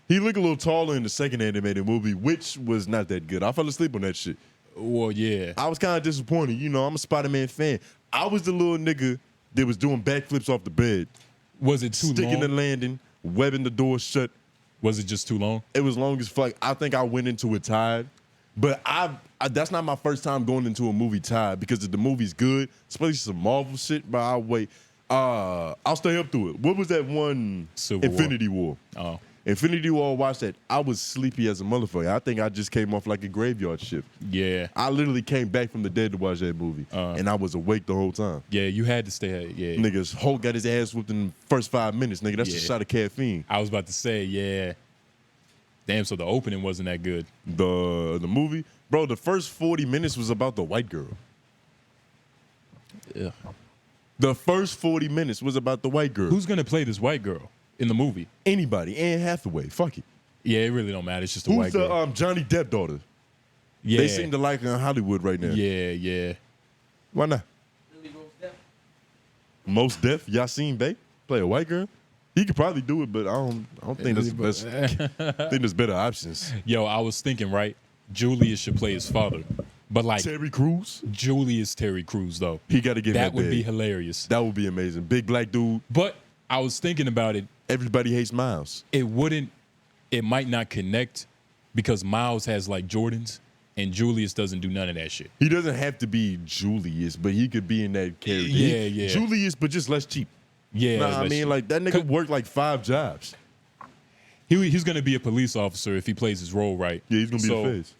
He looked a little taller in the second animated movie, which was not that good. I fell asleep on that shit. Well, yeah. I was kind of disappointed. You know, I'm a Spider-Man fan. I was the little nigga that was doing backflips off the bed, Was it too sticking the long? landing, webbing the door shut. Was it just too long? It was long as fuck. I think I went into it tired. But that's not my first time going into a movie tired because if the movie's good, especially some Marvel shit, but I'll wait. I'll stay up through it. What was that one? Civil War. Infinity War. Oh. Infinity War, watched that. I was sleepy as a motherfucker. I think I just came off like a graveyard shift. Yeah. I literally came back from the dead to watch that movie. And I was awake the whole time. Yeah, you had to stay. Yeah. Niggas, Hulk got his ass whooped in the first 5 minutes, nigga. That's a Yeah. shot of caffeine. I was about to say, yeah. Damn, so the opening wasn't that good. The movie, bro, the first 40 minutes was about the white girl. Yeah. The first 40 minutes was about the white girl. Who's gonna play this white girl in the movie? Anybody. Anne Hathaway. Fuck it. Yeah, it really don't matter. It's just a Who's white girl. the Johnny Depp daughter? Yeah. They seem to like her in Hollywood right now. Yeah. Why not? Most Def, Yassine Bey, play a white girl. He could probably do it, but I don't think that's the best. I think there's better options. Yo, I was thinking, right? Julius should play his father, but like Terry Crews, Julius Terry Crews though. he got to get That that. would be bag. hilarious. That would be amazing. Big black dude. But I was thinking about it. Everybody hates Miles. It might not connect because Miles has like Jordans and Julius doesn't do none of that shit. He doesn't have to be Julius, but he could be in that character. Yeah. Julius, but just less cheap. Yeah. Nah, I mean, like that nigga worked like 5 jobs. he's gonna be a police officer if he plays his role right. Yeah, he's gonna be So, the Fez.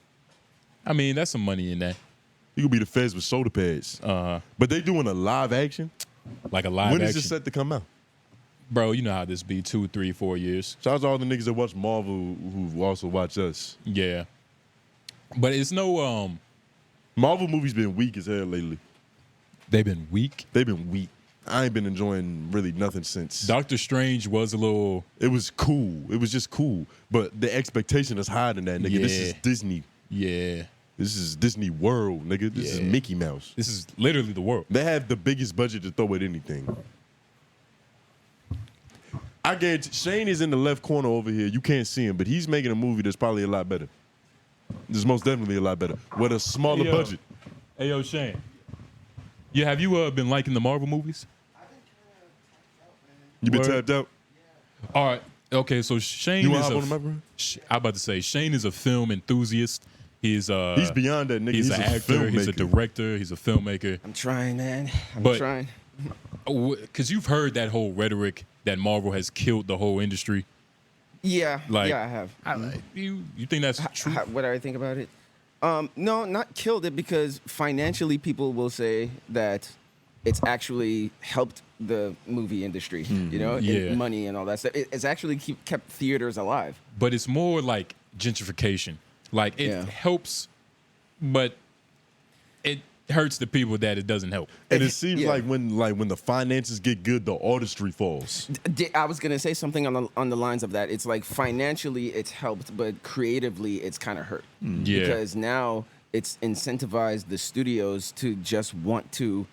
I mean, that's some money in that. He gonna be the Fez with shoulder pads. But they doing a live action. Like a live When is action. it set to come out? Bro, you know how this be 2, 3, 4 years. Shout out to all the niggas that watch Marvel who also watch us. Yeah. But it's no Marvel movies been weak as hell lately. they've been weak. They've been weak. I ain't been enjoying really nothing since. Doctor Strange was a little It was cool. It was just cool. But the expectation is higher than that, nigga. This Yeah. is Disney. yeah. This is Disney World, nigga. This is Yeah. Mickey Mouse. This is literally the world. They have the biggest budget to throw at anything. I guarantee Shane is in the left corner over here. You can't see him, but he's making a movie that's probably a lot better. It's most definitely a lot better with a smaller budget. Hey, yo, Shane. Yeah, have you been liking the Marvel movies? You been tapped out? All right. Okay, so Shane You is hop on the microphone? I'm about to say Shane is a film enthusiast. He's beyond that, nigga. He's an a actor. He's a filmmaker. director. He's a filmmaker. I'm trying, man. I'm But- trying. Because you've heard that whole rhetoric that Marvel has killed the whole industry. Yeah, Like- yeah, I have. You think that's true? What do I think about it? No, not killed it, because financially people will say that it's actually helped the movie industry, you know, Yeah. in money and all that stuff. It's actually kept theaters alive. But it's more like gentrification. Like it Yeah. helps, but it hurts the people that it doesn't help. And it seems Yeah. like when the finances get good, the artistry falls. I was gonna say something on the lines of that. It's like financially it's helped, but creatively it's kind of hurt. Yeah. Because now it's incentivized the studios to just want to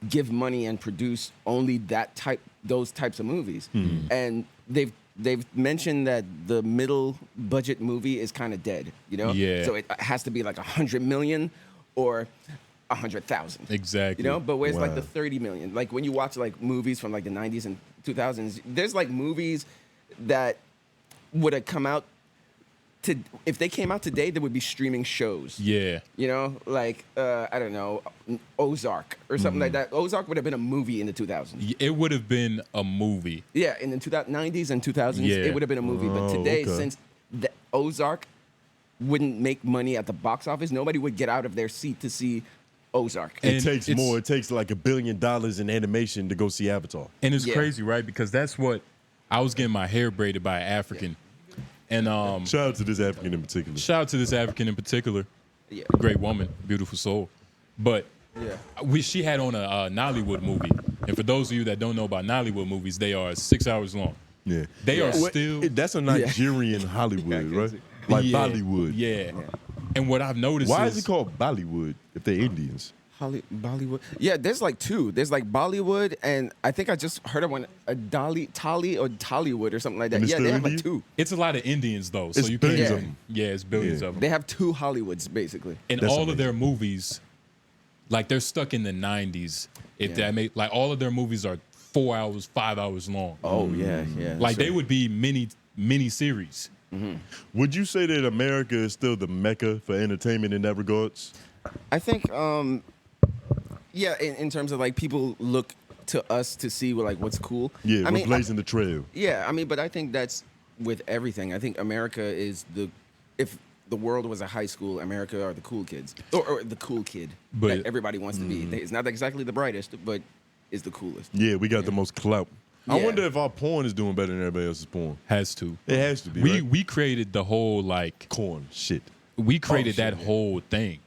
give money and produce only those types of movies. And they've mentioned that the middle budget movie is kind of dead, you know? Yeah. So it has to be like 100 million or 100,000. Exactly. You know, but where's like Wow. the 30 million? Like when you watch like movies from like the 90s and 2000s, there's like movies that would have come out if they came out today, there would be streaming shows. Yeah. You know, like I don't know, Ozark or something like that. Ozark would have been a movie in the 2000s. It would have been a movie. Yeah, in the 90s and 2000s, Yeah. it would have been a movie. But today, okay. since the Ozark wouldn't make money at the box office, nobody would get out of their seat to see Ozark. And It takes it's- more. It takes like $1 billion in animation to go see Avatar. And it's Yeah. crazy, right? Because that's what I was getting my hair braided by an African. And Shout out to this African in particular. shout out to this African in particular. Yeah. Great woman, beautiful soul. But Yeah. she had on a Nollywood movie. And for those of you that don't know about Nollywood movies, they are 6 hours long. Yeah. They are Yeah. still That's a Nigerian Hollywood, right? Like Yeah, Bollywood. Yeah. And what I've noticed Why is is it called Bollywood if they're Indians? Bollywood. Yeah, there's like two. There's like Bollywood, and I think I just heard of one, a Tolly or Tollywood or something like that. And it's Yeah, still they have like Indian? two. it's a lot of Indians though, so It's you can't. billions of them. Yeah, it's billions Yeah. of them. They have two Hollywoods basically. And That's all amazing. of their movies, like they're stuck in the 90s. If Yeah. that make like all of their movies are 4 hours, 5 hours long. Oh yeah, yeah. Like they sure. would be mini series. Would you say that America is still the mecca for entertainment in that regards? I think, yeah, in terms of like people look to us to see like what's cool. Yeah, I we're mean, blazing the trail. yeah, I mean, but I think that's with everything. I think America is if the world was a high school, America are the cool kids or the cool kid But- that everybody wants to be. It's not exactly the brightest, but is the coolest. Yeah, we got the most clout. I Yeah. wonder if our porn is doing better than everybody else's porn. Has to. It has to be. We right? we created the whole like corn shit we created shit, that yeah. whole thing.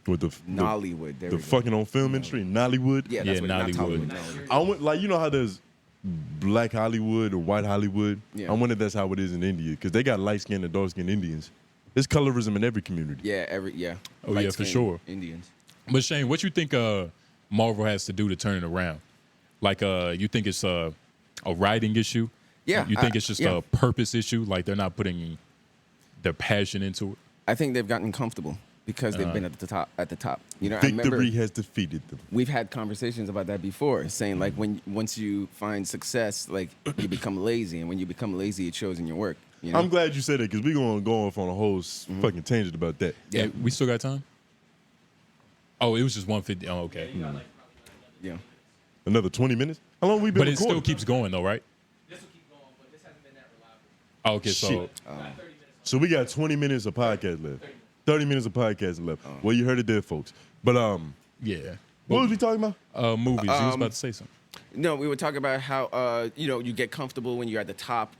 with the Nollywood. There the we go. fucking on film industry, Nollywood. Yeah, that's Yeah, what not Nollywood. Nollywood. I went like you know how there's black Hollywood or white Hollywood. Yeah. I wonder if that's how it is in India because they got light skinned and dark skinned Indians. There's colorism in every community. Yeah, Oh, yeah, for Light-skinned sure. Indians. But Shane, what you think Marvel has to do to turn it around? Like you think it's a writing issue? Yeah, You think it's just yeah. a purpose issue? Like they're not putting their passion into it? I think they've gotten comfortable because they've been at the top. At the top, you know. I Victory remember has defeated them. we've had conversations about that before, saying like once you find success, like you become lazy, and when you become lazy, it shows in your work. You know? I'm glad you said that because we're going to go off on a whole fucking tangent about that. Yeah. We still got time? Oh, it was just 150. Oh, okay. Yeah. Another 20 minutes? How long we been But it recording? still keeps going though, right? This will keep going, but this hasn't been that reliable. Oh, okay, so Shit. So we got 20 minutes of podcast left. 30 minutes of podcast left. Well, you heard it there, folks. But yeah. what was we talking about? Movies. You was about to say something. No, we were talking about how you get comfortable when you're at the top,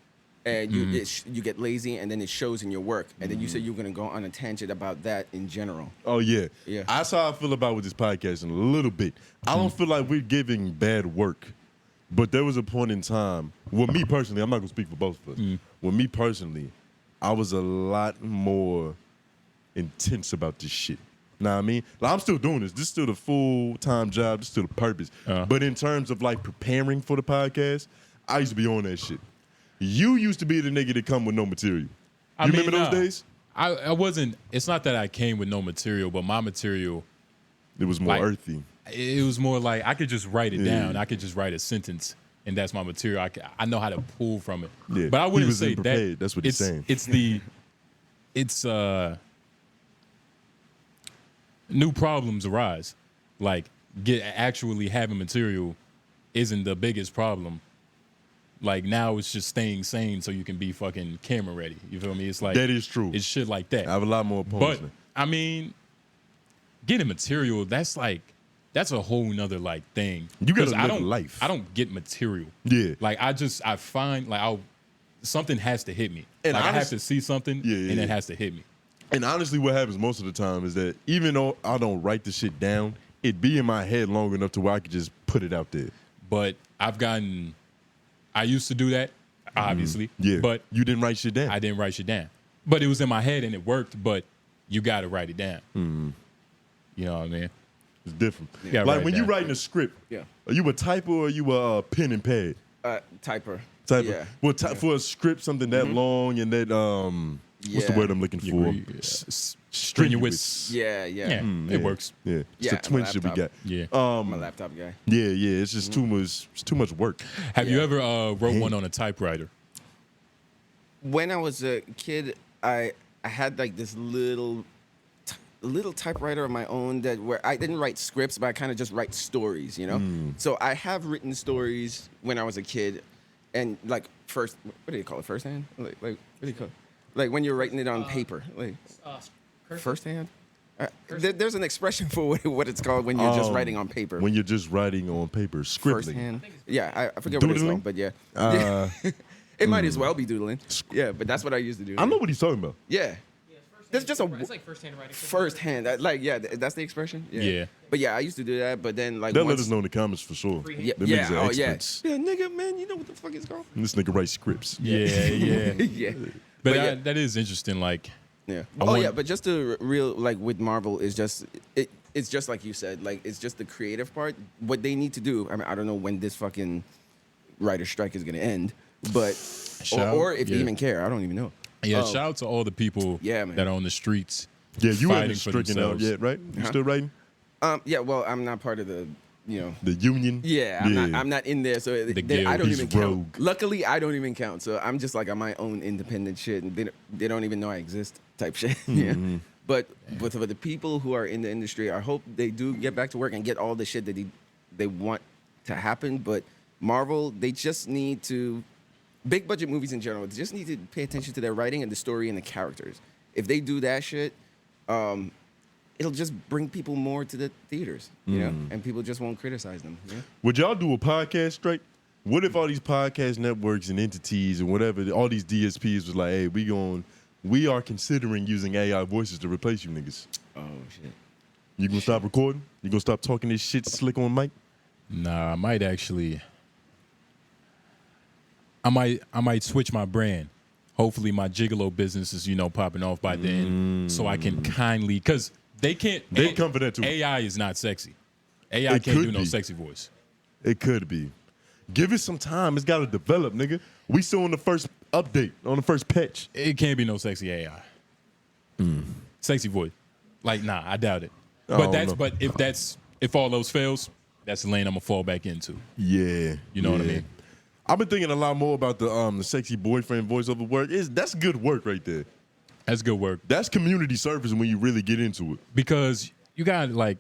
and you get lazy, and then it shows in your work. And then you said you were going to go on a tangent about that in general. Oh yeah. Yeah. That's how I feel about with this podcast in a little bit. I don't feel like we're giving bad work. But there was a point in time, well, me personally, I'm not gonna speak for both of us. Well, me personally, I was a lot more intense about this shit. Know what I mean? Like, I'm still doing this. This is still the full-time job. This is still the purpose. But in terms of like preparing for the podcast, I used to be on that shit. You used to be the nigga that come with no material. You remember those days? I wasn't. It's not that I came with no material, but my material. It was more like, earthy. It was more like I could just write it down. I could just write a sentence, and that's my material. I know how to pull from it. Yeah, but I he wouldn't was say unprepared. that. That's what he's saying. It's new problems arise. Like actually having material isn't the biggest problem. Like now it's just staying sane so you can be fucking camera ready. You feel me? It's like That is true. It's shit like that. I have a lot more opponents. But I mean, getting material, that's a whole nother like thing. You gotta 'Cause live a life. I don't get material. Yeah. Like I find like something has to hit me. And like I have honest- to see something and it has to hit me. And honestly, what happens most of the time is that even though I don't write the shit down, it be in my head long enough to where I could just put it out there. But I used to do that, obviously. Yeah. But you didn't write shit down. I didn't write shit down. But it was in my head and it worked, but you got to write it down. You know what I mean? It's different. Yeah, like write when it you down. writing a script, Yeah. are you a typer or are you a pen and pad? Typer. Typer. Yeah. Well, for a script, something that long and that what's the Yeah. word I'm looking for? Strenuous. Yeah. Yeah, Yeah. it works. Yeah, it's Yeah, the on twin my shit we got. laptop. Yeah. I'm a laptop guy. Yeah. It's just too much. It's too much work. Have you Yeah. ever wrote one on a typewriter? When I was a kid, I had like this little typewriter of my own where I didn't write scripts, but I kind of just write stories, you know? So I have written stories when I was a kid, and like what do you call it? First hand? Like what do you call it? Like when you're writing it on paper, like first hand? There's an expression for what it's called when you're just writing on paper. When you're just writing on paper, scribbling. First hand. Yeah, I forget what it's Doodling? called, but yeah. It might as well be doodling. Yeah, but that's what I used to do. I know what he's talking about. Yeah. There's just It's like first-hand writing. first hand. That's the expression. Yeah. But yeah, I used to do that. But then like They'll let once- us know in the comments for sure. Yeah, Them yeah, niggas are oh yeah, experts. yeah, nigga, man, you know what the fuck it's called? And this nigga writes scripts. Yeah. Yeah, But yeah. that is interesting. Like, yeah. I Oh want- yeah, but just the real like with Marvel is just it's just like you said, like it's just the creative part. What they need to do. I mean, I don't know when this fucking writer strike is gonna end, but or if they even care, I don't even know. yeah, shout out to all the people Yeah, man. that are on the streets. Yeah, you fighting haven't for stricken out themselves. yet, right? You still writing? Yeah, well, I'm not part of the, The union? Yeah, I'm not in there, so The I don't guild. even He's count. rogue. Luckily, I don't even count, so I'm just like on my own independent shit, and they don't even know I exist type shit. Yeah, but for the people who are in the industry, I hope they do get back to work and get all the shit that they want to happen. But Marvel, they just need to, big budget movies in general, they just need to pay attention to their writing and the story and the characters. If they do that shit, it'll just bring people more to the theaters, you know, and people just won't criticize them. You know? Would y'all do a podcast straight? What if all these podcast networks and entities and whatever, all these DSPs was like, hey, we are considering using AI voices to replace you niggas. Oh shit. You gonna stop recording? You gonna stop talking this shit slick on mic? Nah, I might switch my brand. Hopefully my gigolo business is, popping off by then. So I can kindly, because they can't. They come for that too. AI is not sexy. AI It can't could do no be. sexy voice. It could be. Give it some time. It's gotta develop, nigga. We still on the first update, on the first patch. It can't be no sexy AI. Sexy voice. Like, nah, I doubt it. I don't know. If all those fails, that's the lane I'm gonna fall back into. Yeah. You know what I yeah. mean? I've been thinking a lot more about the sexy boyfriend voiceover work. That's good work right there. That's good work. That's community service when you really get into it. Because you got like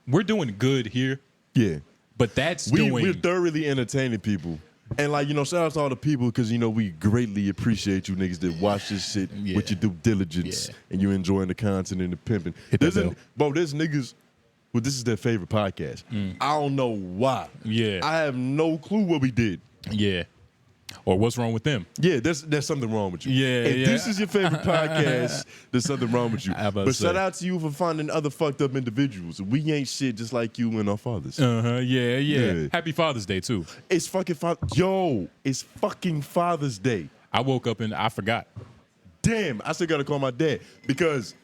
we're doing good here, Yeah. but that's We're thoroughly entertaining people. And shout out to all the people because we greatly appreciate you niggas that watch this shit with your due diligence and you enjoying the content and the pimping. Hit that bell. Bro, there's niggas who this is their favorite podcast. I don't know why. Yeah. I have no clue what we did. Yeah. Or what's wrong with them? Yeah, there's something wrong with you. Yeah, If yeah. this is your favorite podcast, there's something wrong with you. I about But to shout say. out to you for finding other fucked up individuals. We ain't shit just like you and our fathers. Yeah. Yeah. Happy Father's Day too. It's fucking it's fucking Father's Day. I woke up and I forgot. Damn, I still gotta call my dad because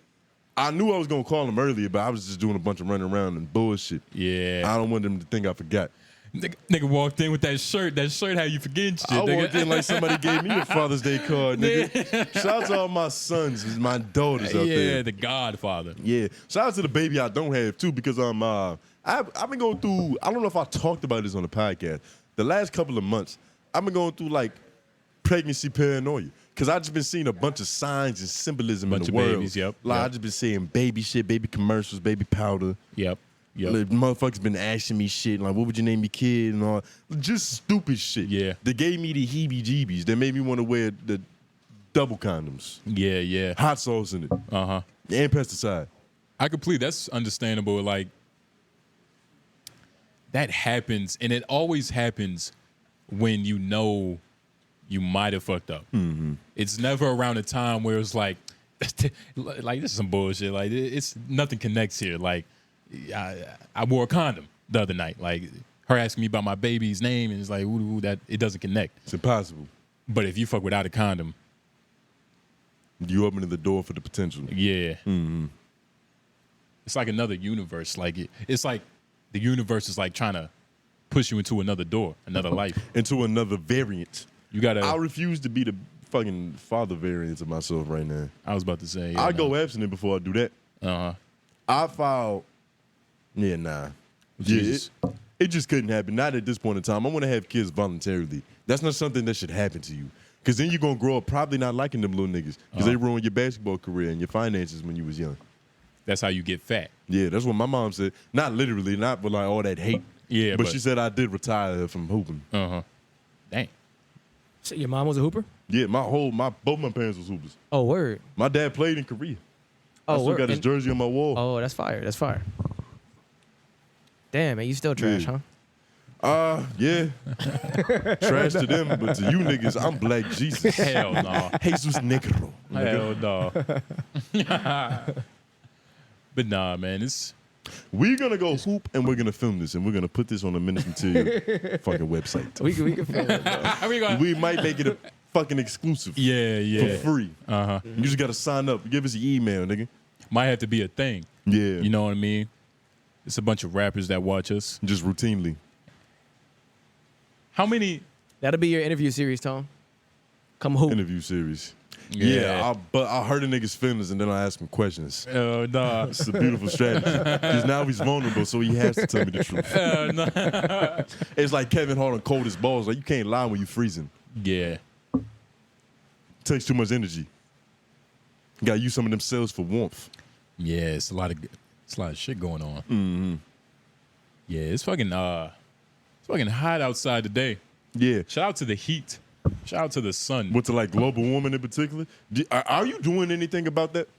I knew I was gonna call him earlier, but I was just doing a bunch of running around and bullshit. Yeah. I don't want them to think I forgot. Nigga walked in with that shirt. That shirt had you forgetting shit. I nigga. walked in like somebody gave me a Father's Day card, nigga. Shout out to all my sons and my daughters out there. Yeah, the Godfather. Yeah. Shout out to the baby I don't have too, because I've been going through. I don't know if I talked about this on the podcast. The last couple of months, I've been going through like pregnancy paranoia, because I just been seeing a bunch of signs and symbolism in the world. Babies, yep. Like I just been seeing baby shit, baby commercials, baby powder. Yep. Like, motherfuckers been asking me shit like, what would you name your kid and all, just stupid shit. Yeah. They gave me the heebie-jeebies. They made me want to wear the double condoms, Yeah. hot sauce in it, Uh-huh. and pesticide. I completely. That's understandable. Like that happens, and it always happens when you know you might have fucked up. Mm-hmm. It's never around a time where it's like this is some bullshit. Like it's nothing connects here. Like I wore a condom the other night. Like her asking me about my baby's name, and it's like ooh, that it doesn't connect. It's impossible. But if you fuck without a condom, You opening the door for the potential. yeah, Mm-hmm. it's like another universe. Like it's like the universe is like trying to push you into another door, another life. Into another variant. You gotta. I refuse to be the fucking father variant of myself right now. I was about to say. I go abstinent before I do that. Uh huh. I filed. Yeah, nah. Jesus. Yeah, it just couldn't happen. Not at this point in time. I want to have kids voluntarily. That's not something that should happen to you. Because then you're going to grow up probably not liking them little niggas. Because they ruined your basketball career and your finances when you was young. That's how you get fat. Yeah, that's what my mom said. Not literally, not with like all that hate. Yeah, but she said I did retire her from hooping. Uh huh. Dang. So your mom was a hooper? Yeah, both my parents was hoopers. Oh, word. My dad played in Korea. I Oh, still word. got his And- jersey on my wall. Oh, that's fire. That's fire. Damn, man, you still trash, Yeah. huh? Yeah. Trash to them, but to you niggas, I'm Black Jesus. Hell no. Jesus Negro. nigga. Hell no. But nah, man, it's We're gonna go hoop and we're gonna film this and we're gonna put this on the Menace Material fucking website. We can film it, bro. we gonna, We might make it a fucking exclusive yeah. for free. Uh huh. You just gotta sign up. Give us your email, nigga. Might have to be a thing. Yeah. You know what I mean? It's a bunch of rappers that watch us. Just routinely. How many? That'll be your interview series, Tone. Come hoop. Interview series. Yeah. Yeah, but I hurt a nigga's feelings and then I ask him questions. Nah. It's a beautiful strategy. Because now he's vulnerable, so he has to tell me the truth. Nah. It's like Kevin Hart on Coldest Balls. Like, you can't lie when you're freezing. Yeah. It takes too much energy. You gotta use some of them cells for warmth. Yeah. It's a lot of shit going on. Mm-hmm. Yeah. It's fucking hot outside today. Yeah. Shout out to the heat. Shout out to the sun. What, to like global warming in particular? Are you doing anything about that?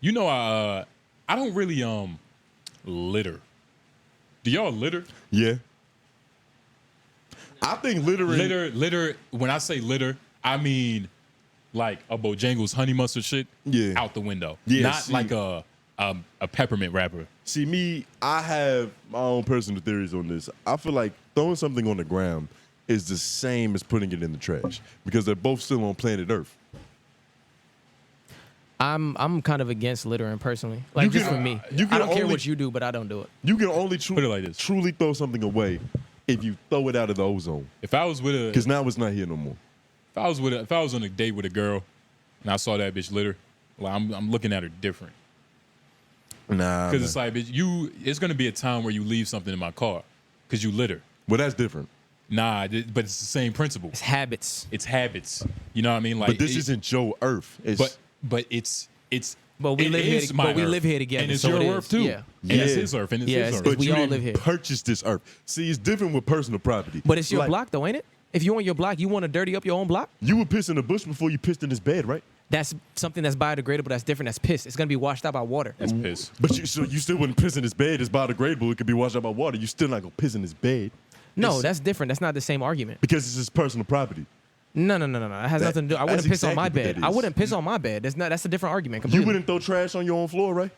You know, I don't really litter. Do y'all litter? Yeah. I think littering. Litter. When I say litter, I mean like a Bojangles honey mustard shit. Yeah. Out the window. Yeah, Not see. like a peppermint wrapper. See, me, I have my own personal theories on this. I feel like throwing something on the ground is the same as putting it in the trash because they're both still on planet Earth. I'm kind of against littering personally. Like You just can- for me. you can I don't care only- what you do, but I don't do it. You can only Put it like this. truly throw something away if you throw it out of the ozone If I was with because now it's not here no more. if I was on a date with a girl and I saw that bitch litter, well, I'm looking at her different. Nah, Because it's like, bitch, it's gonna be a time where you leave something in my car because you litter. well, that's different. Nah, but it's the same principle. It's habits. It's habits. You know what I mean? Like, But this isn't your Earth. It's, but it's. But we it live here. is my We earth. live here together. and it's so your it earth is. too. Yeah. And it's Yeah. his earth, and it's Yeah, his it's- earth. we you all didn't live here. purchase this Earth. See, it's different with personal property. But it's your Like, block, though, ain't it? If you on your block, you want to dirty up your own block. You would piss in the bush before you pissed in this bed, right? That's something that's biodegradable. That's different. That's piss. It's gonna be washed out by water. That's piss. But you still wouldn't piss in this bed. It's biodegradable. It could be washed out by water. You still not gonna piss in this bed No, It's- that's different. That's not the same argument. because it's his personal property. No. That has nothing to do. I that's wouldn't piss on my exactly what bed. that I is. wouldn't piss on my bed. That's a different argument. You Completely. wouldn't throw trash on your own floor, right?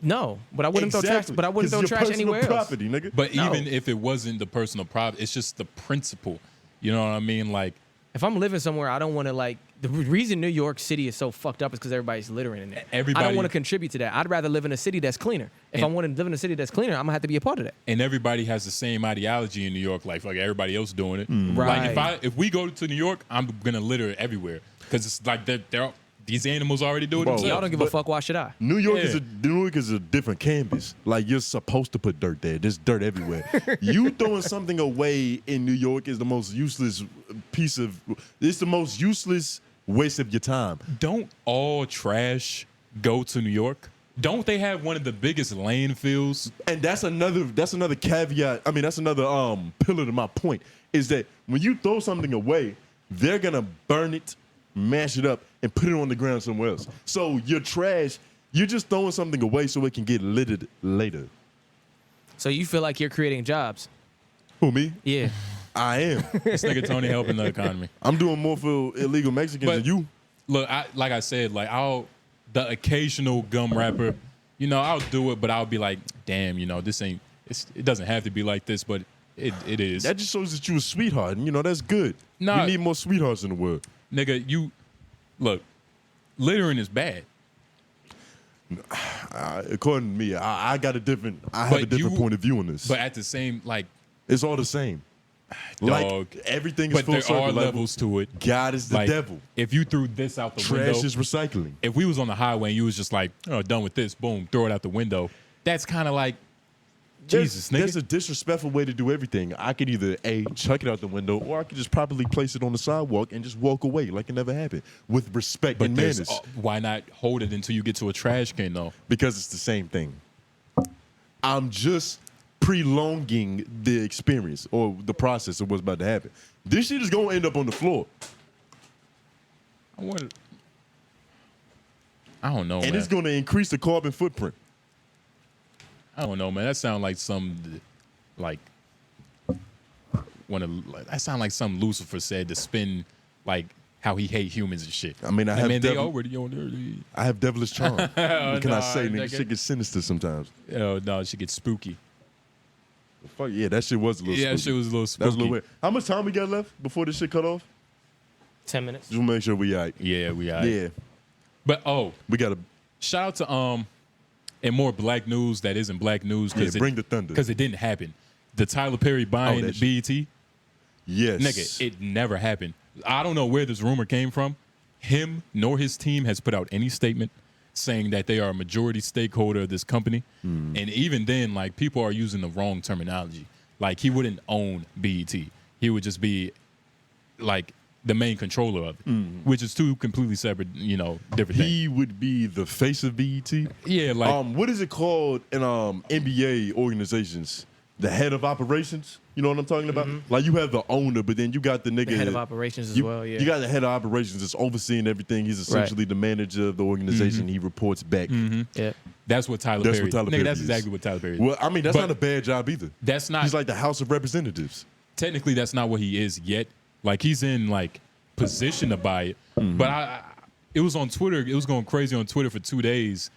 No, but I wouldn't throw trash. But I wouldn't 'Cause throw it's your trash personal anywhere else. property, nigga. But No. even if it wasn't the personal property, it's just the principle. You know what I mean? Like, If I'm living somewhere, I don't want to like The reason New York City is so fucked up is because everybody's littering in it. I Everybody- don't want to contribute to that. I'd rather live in a city that's cleaner. If I want to live in a city that's cleaner, I'm gonna have to be a part of that. And everybody has the same ideology in New York, like everybody else doing it. Right. Like if we go to New York, I'm gonna litter everywhere because it's like these animals already do it Bro, themselves. Y'all don't give a fuck. Why should I? New York Yeah. New York is a different canvas. Like you're supposed to put dirt there. There's dirt everywhere. You throwing something away in New York is the most useless piece of. It's the most useless waste of your time. Don't all trash go to New York? Don't they have one of the biggest landfills? And that's another caveat. I mean, that's another pillar to my point is that when you throw something away, they're gonna burn it, mash it up, and put it on the ground somewhere else. So your trash, you're just throwing something away so it can get littered later. So you feel like you're creating jobs? Who, me? Yeah. I am. This nigga Tony helping the economy. I'm doing more for illegal Mexicans But- than you. Look, like I said, like the occasional gum rapper, you know, I'll do it, but I'll be like, damn, you know, it doesn't have to be like this, but it is. That just shows that you a sweetheart, and you know that's good. Nah. We need more sweethearts in the world. Nigga, look, littering is bad. According to me, I have a different point of view on this. But at the same, like, It's all the same. dog, Like everything is but full there circle. are Like, levels to it. God is the Like, devil. If you threw this out the Trash window, is recycling. if we was on the highway and you was just like, oh, done with this, boom, throw it out the window, that's kind of like, Jesus, nigga. There's a disrespectful way to do everything. I could either chuck it out the window, or I could just properly place it on the sidewalk and just walk away like it never happened with respect but and there's, manners. why not hold it until you get to a trash can, though? Because it's the same thing. I'm just prolonging the experience or the process of what's about to happen. This shit is gonna end up on the floor, I don't know, and man. it's gonna increase the carbon footprint. I don't know, man. That sounds like that sound like some Lucifer said to spin like how he hate humans and shit. I mean, they already on there. I have devilish charm. What can I nah, say, nigga? nigga. Shit gets sinister sometimes. Oh no, she gets spooky. Fuck yeah, that shit was a little. Yeah, that spooky. shit was a little That spooky. was a little weird. How much time we got left before this shit cut off? 10 minutes. Just make sure we all right. Yeah, we are. Yeah, But we gotta. shout out to and more black news that isn't black news Yeah, bring the thunder. because it didn't happen. The Tyler Perry buying that BET, Yes, nigga, it never happened. I don't know where this rumor came from. Him nor his team has put out any statement saying that they are a majority stakeholder of this company. And even then, like, people are using the wrong terminology. Like, he wouldn't own BET. He would just be like the main controller of it, which is two completely separate, different things. he would be the face of BET. Yeah, like What is it called in NBA organizations? The head of operations. You know what I'm talking about? Like you have the owner, but then you got the nigga. The head of operations as well, yeah. You got the head of operations that's overseeing everything. He's essentially the manager of the organization. He reports back. Yeah. that's what Tyler That's Perry. what Tyler nigga, Perry that's is. exactly what Tyler Perry is. Well, I mean, that's But not a bad job either. That's not. He's like the House of Representatives. Technically, that's not what he is yet. Like he's in like position to buy it, but it was on Twitter. It was going crazy on Twitter for 2 days,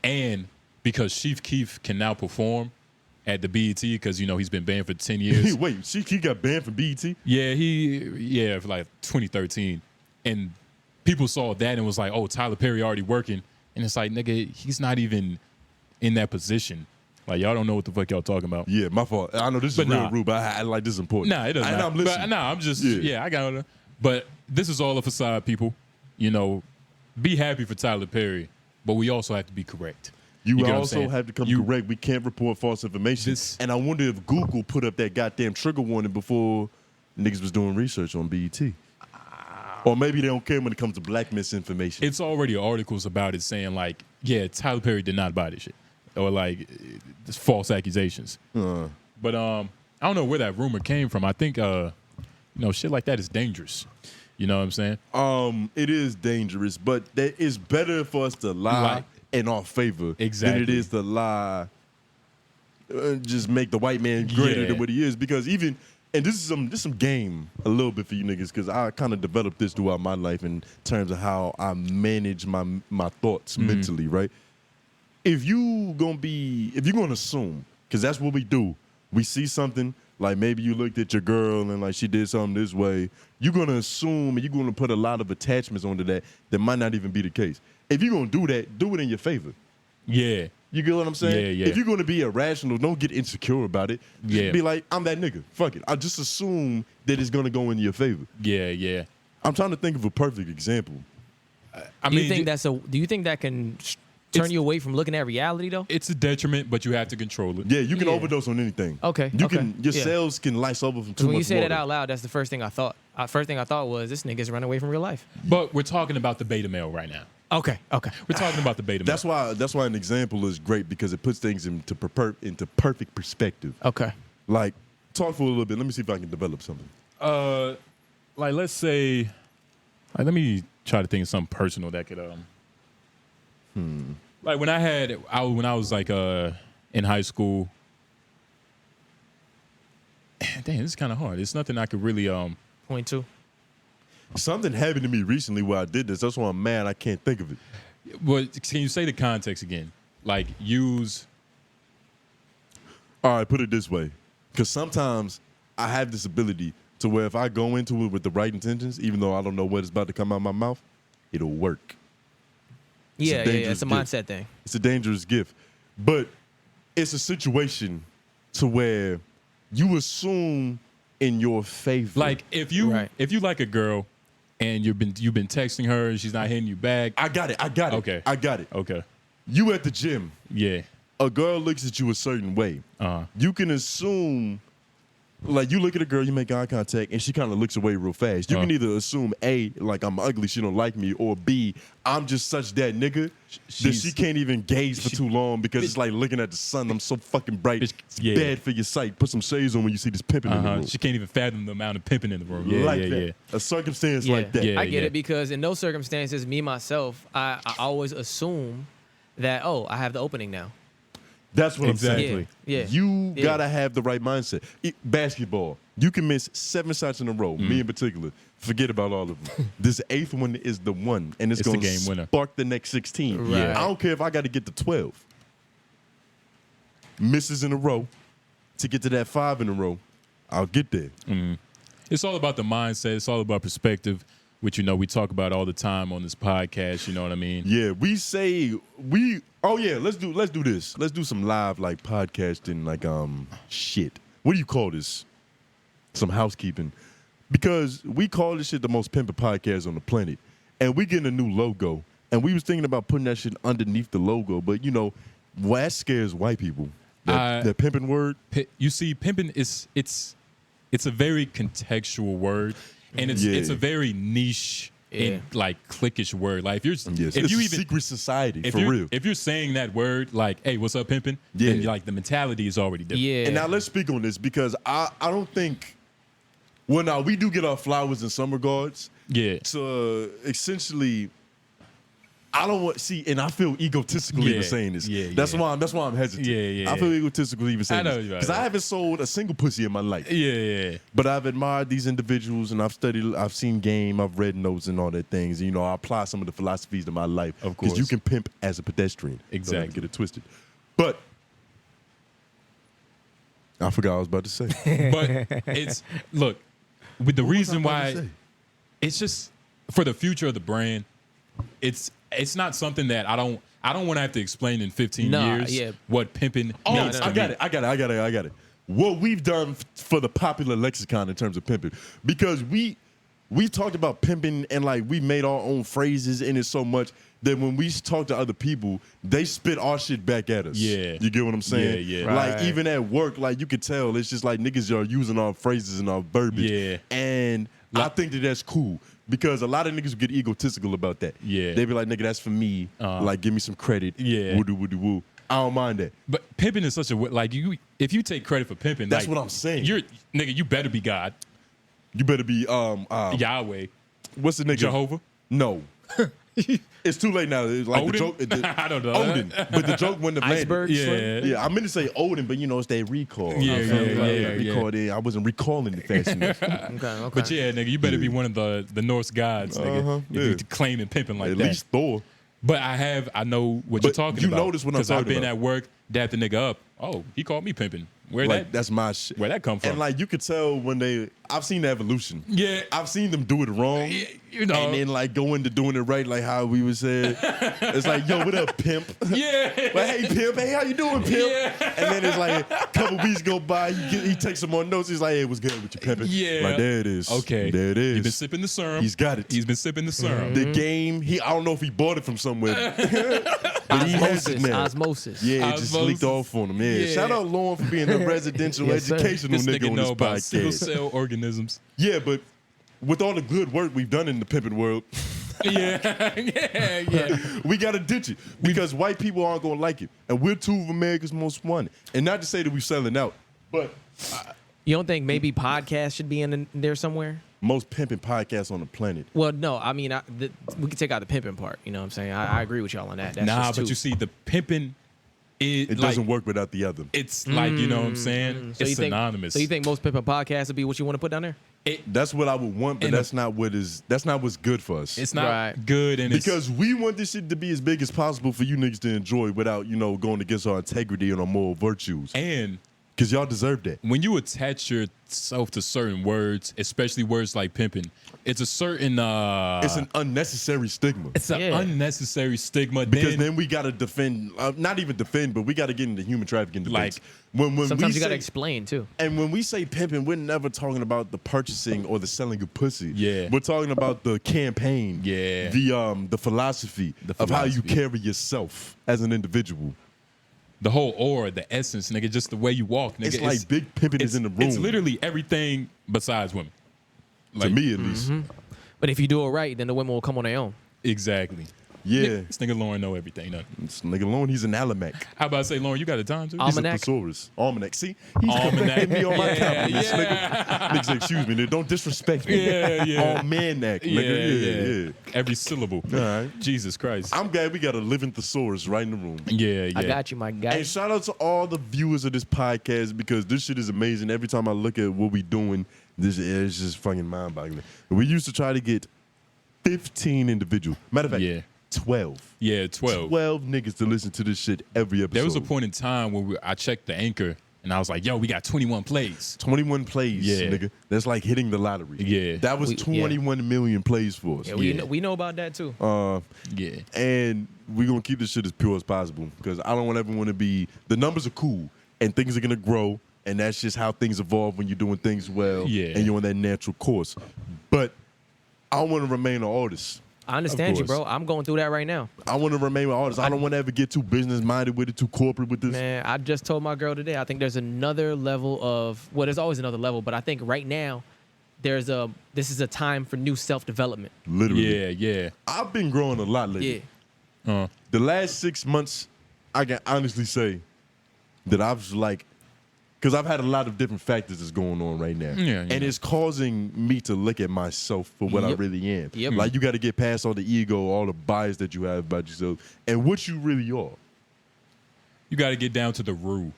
and because Chief Keef can now perform at the BET because he's been banned for 10 years. Wait, he got banned from BET? Yeah, for like 2013, and people saw that and was like, "Oh, Tyler Perry already working," and it's like, nigga, he's not even in that position. Like y'all don't know what the fuck y'all talking about. Yeah, my fault. I know this is But real nah. rude, but I like this is important. Nah, it doesn't And matter. I'm listening. But, nah, I'm just Yeah. I got it. But this is all a facade, people. Be happy for Tyler Perry, but we also have to be correct. You get what I'm also saying? have to come You- correct. We can't report false information. And I wonder if Google put up that goddamn trigger warning before niggas was doing research on BET. Or maybe they don't care when it comes to black misinformation. It's already articles about it saying like, yeah, Tyler Perry did not buy this shit, or like it's false accusations. But I don't know where that rumor came from. I think shit like that is dangerous. You know what I'm saying? It is dangerous, but it's better for us to lie in our favor than Exactly. it is to lie, just make the white man greater Yeah. than what he is. Because even, and this is some game a little bit for you niggas, because I kind of developed this throughout my life in terms of how I manage my thoughts mentally, right? If you're gonna assume, because that's what we do, we see something, like maybe you looked at your girl and like she did something this way, you're gonna assume and you're gonna put a lot of attachments onto that might not even be the case. If you're gonna do that, do it in your favor. Yeah. You get what I'm saying? Yeah, yeah. If you're gonna be irrational, don't get insecure about it. Just Yeah. be like, I'm that nigga. Fuck it. I just assume that it's gonna go in your favor. Yeah, yeah. I'm trying to think of a perfect example. I Do mean, you think do you think that can turn you away from looking at reality though? it's a detriment, but you have to control it. Yeah, you can Yeah. overdose on anything. Okay, You okay, can your yeah. cells can lice over from too Because when much you say water. that out loud, that's the first thing I thought. First thing I thought was this nigga's running away from real life. But we're talking about the beta male right now. Okay, okay. We're talking about the beta male. That's why an example is great because it puts things into perfect perspective. Okay. Like, talk for a little bit. Let me see if I can develop something. Like let's say, like let me try to think of something personal that could like when I was like in high school. Damn, this is kind of hard. It's nothing I could really Point two. Something happened to me recently where I did this. That's why I'm mad I can't think of it. But can you say the context again? Like use. All right, put it this way. Because sometimes I have this ability to where if I go into it with the right intentions, even though I don't know what is about to come out of my mouth, it'll work. It's a Yeah, dangerous it's a gift. mindset thing. It's a dangerous gift. But it's a situation to where you assume in your favor. Like if you Right. like a girl and you've been texting her and she's not hitting you back. I got it. Okay. I got it. Okay. You at the gym. Yeah. A girl looks at you a certain way. You can assume, like you look at a girl, you make eye contact, and she kind of looks away real fast. You can either assume A, like I'm ugly, she don't like me, or B, I'm just such that nigga that she can't even gaze for too long because it's like looking at the sun. I'm so fucking bright. It's Yeah. bad for your sight. Put some shades on when you see this pimping in the room. She can't even fathom the amount of pimping in the room. Yeah, like yeah, that. yeah. A circumstance Yeah. like that. Yeah. I get it because in those circumstances, me myself, I always assume that I have the opening now. That's what Exactly. I'm saying. Yeah. You Yeah. gotta have the right mindset. Basketball, you can miss 7 shots in a row. Me in particular, forget about all of them. This 8th one is the one, and it's It's the gonna game winner. spark the next 16. Right. I don't care if I got to get to 12 misses in a row to get to that 5 in a row. I'll get there. It's all about the mindset. It's all about perspective, which we talk about all the time on this podcast. You know what I mean? Yeah, we say let's do this. Let's do some live like podcasting, like shit. What do you call this? Some housekeeping. Because we call this shit the most pimpin' podcast on the planet. And we getting a new logo. And we was thinking about putting that shit underneath the logo, but that scares white people. That pimpin' word. You see, pimping it's a very contextual word, and it's a very niche and like cliquish word. Like if It's you a even secret society for you're, real. If you're saying that word like, "Hey, what's up, pimping?" then like the mentality is already different. Yeah. And now let's speak on this because I don't think. Well, now we do get our flowers in some regards. Yeah. So essentially, I don't want and I feel egotistical even saying this. Yeah, that's yeah. why I'm hesitant. Yeah. I feel egotistical even saying I know this you're right, because I right. haven't sold a single pussy in my life. Yeah. But I've admired these individuals and I've seen game, I've read notes and all that things. I apply some of the philosophies to my life. Of Because you course. can pimp as a pedestrian. Exactly. Don't get it twisted. But I forgot what I was about to say. But look, with the reason What was I about why to say? it's just for the future of the brand, it's not something that I don't want to have to explain in 15 years what pimping means to I got me. it. I got it. What we've done for the popular lexicon in terms of pimping, because we talked about pimping and like we made our own phrases in it so much that when we talk to other people, they spit our shit back at us. Yeah. You get what I'm saying? Yeah, yeah. Like Right. even at work, like you could tell it's just like niggas are using our phrases and our verbiage. Yeah. And I think that's cool because a lot of niggas get egotistical about that. Yeah. They be like, nigga, that's for me. Like give me some credit. Yeah. Woo. I don't mind that. But pimping is such a like if you take credit for pimping, That's like, what I'm saying. You better be God, You better be Yahweh, what's the nigga? Jehovah. No. It's too late now. It's like Odin? the joke. I don't know. Odin. But the joke wouldn't have landed. Iceberg? Yeah. Yeah, I meant to say Odin, but it's that recall. Yeah, I feel yeah, like yeah, recall there. I wasn't recalling it fast enough. Okay. But yeah, nigga, you better be one of the Norse gods, nigga. If you claiming pimping like At that. least Thor. But I know what you're But talking you about. notice what I'm Because I've talking been about. at work, dapped the nigga up. Oh, he called me pimping. That's my shit. Where that come from? And like you could tell when I've seen the evolution. Yeah. I've seen them do it wrong. You know. And then like go into doing it right, like how we would say. It's like, yo, what up, pimp? Yeah. Like, hey, pimp. Hey, how you doing, pimp? Yeah. And then it's like a couple weeks go by, he takes some more notes. He's like, hey, what's good with you, pimping? Yeah. Like, there it is. Okay. There it is. He's been sipping the serum. He's got it. He's been sipping the serum. The game, I don't know if he bought it from somewhere. But he has it now. Osmosis. Yeah, it just leaked off on him. Yeah. Shout out Lauren for being a residential Yes, sir. educational This nigga nigga on know this about single podcast. cell organisms. Yeah, but with all the good work we've done in the pimping world, yeah. we gotta ditch it because white people aren't gonna like it, and we're two of America's most wanted. And not to say that we're selling out, but You don't think maybe podcasts should be in there somewhere? most pimping podcasts on the planet. Well, no. I mean, we could take out the pimping part. You know what I'm saying? I agree with y'all on that. That's Nah, just but two. you see, the pimping, It like, doesn't work without the other. It's like, you know what I'm saying? So It's you think, synonymous. So you think most pimping podcasts would be what you want to put down there? That's what I would want, but And that's not what's good for us. It's not Right. good, and Because we want this shit to be as big as possible for you niggas to enjoy without, going against our integrity and our moral virtues. and Because y'all deserve that. when you attach yourself to certain words, especially words like pimping, it's a certain It's an unnecessary stigma. it's an Yeah. unnecessary stigma. Because then we got to defend, not even defend, but we got to get into human trafficking debates. Like, when Sometimes we you got to say, explain too. and when we say pimping, we're never talking about the purchasing or the selling of pussy. Yeah. We're talking about the campaign. Yeah. The philosophy of how you philosophy. carry yourself as an individual. the whole aura, the essence, nigga, just the way you walk, nigga. It's like big pimping is in the room. It's literally everything besides women. to me at least. But if you do it right, then the women will come on their own. Exactly. Yeah. This nigga Lauren know everything. Huh? This nigga alone, he's an almanac. How about I say, Lauren, you got the time too? He's Almanac? a thesaurus. Almanac. See? He's Almanac. correcting me on my Yeah, compliments, yeah. nigga. Nigga say, excuse me, nigga, don't disrespect me. Yeah. Almanac, Yeah, nigga. Yeah. Every syllable. All right. Jesus Christ. I'm glad we got a living thesaurus right in the room. yeah. I got you, my guy. And shout out to all the viewers of this podcast because this shit is amazing. Every time I look at what we doing, this is just fucking mind-boggling. We used to try to get 15 individuals. Matter of fact, Yeah. 12. Yeah, 12. 12 niggas to listen to this shit every episode. There was a point in time where I checked the anchor and I was like, yo, we got 21 plays. 21 plays, Yeah. nigga. That's like hitting the lottery. Yeah. That was 21 million plays for us. yeah, yeah. we know about that too. Yeah. And we're going to keep this shit as pure as possible because I don't want everyone to be... The numbers are cool and things are going to grow and that's just how things evolve when you're doing things well Yeah. and you're on that natural course. But I want to remain an artist. I understand you, course. bro. I'm going through that right now. I want to remain an artist. I don't want to ever get too business-minded with it, too corporate with this. Man, I just told my girl today, I think there's another level of, well, there's always another level, but I think right now, this is a time for new self-development. Literally. Yeah. I've been growing a lot lately. Yeah. The last 6 months, I can honestly say that I've because I've had a lot of different factors that's going on right now. Yeah, and it's causing me to look at myself for what I Yep. really am. Yep. Like you got to get past all the ego, all the bias that you have about yourself and what you really are. You got to get down to the root.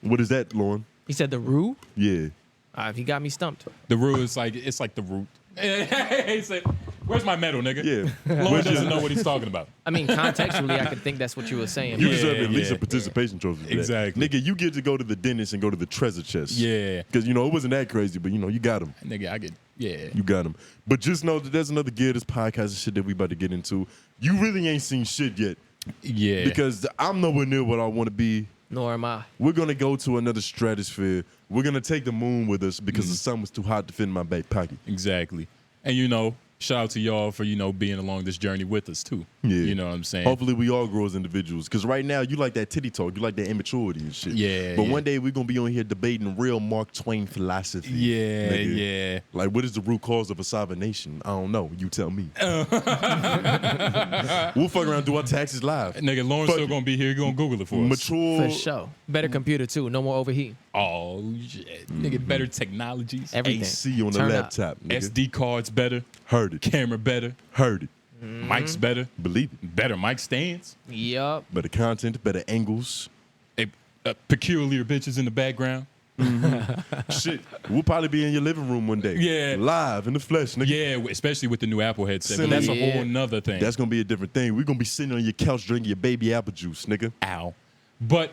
What is that, Lauren? He said the root? Yeah. He got me stumped. The root is like, it's like the root. He said, where's my medal, nigga? Yeah. Lauren doesn't know what he's talking about. I mean, contextually, I could think that's what you were saying. You but- deserve at least yeah. a participation trophy for that. Exactly. Nigga, you get to go to the dentist and go to the treasure chest. Yeah. Because, it wasn't that crazy, but, you got them. Nigga, I get, yeah. You got them. But just know that there's another gear of this podcast and shit that we about to get into. You really ain't seen shit yet. Yeah. Because I'm nowhere near what I want to be. Nor am I. We're going to go to another stratosphere. We're going to take the moon with us because the sun was too hot to fit in my back pocket. Exactly. And, shout out to y'all for, being along this journey with us, too. Yeah. You know what I'm saying? Hopefully we all grow as individuals. Because right now, you like that titty talk. You like that immaturity and shit. Yeah, But yeah. one day we're going to be on here debating real Mark Twain philosophy. Yeah, nigga. yeah. Like, what is the root cause of a sovereign nation? I don't know. You tell me. We'll fuck around and do our taxes live. Nigga, Lauren's Fuck still going to be here. You're going to Google it for us. Mature. For sure. Better computer, too. No more overheat. Oh, shit. Nigga, better technologies. Everything. AC on the Turn up. laptop. Nigga. SD cards better. Heard it. Camera better. Heard it. Mics better. Believe it. Better mic stands. Yup. Better content, better angles. Peculiar bitches in the background. Shit. We'll probably be in your living room one day. Yeah. Live in the flesh, nigga. Yeah, especially with the new Apple headset. But Send that's me- a whole nother thing. That's gonna be a different thing. We're gonna be sitting on your couch drinking your baby apple juice, nigga. Ow. But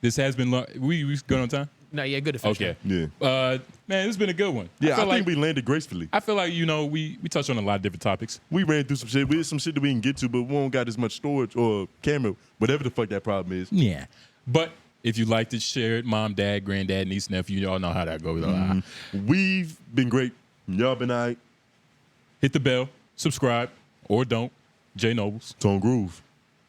This has been long. We going on time? No, yeah, good to finish. Okay. Yeah. Man, it's been a good one. Yeah, I feel think we landed gracefully. I feel like, we touched on a lot of different topics. We ran through some shit. We had some shit that we can get to, but we don't got as much storage or camera, whatever the fuck that problem is. Yeah. But if you liked it, share it. Mom, dad, granddad, niece, nephew, y'all know how that goes. We've been great. Y'all been all right. Hit the bell, subscribe, or don't. J Nobles, Tone Groove.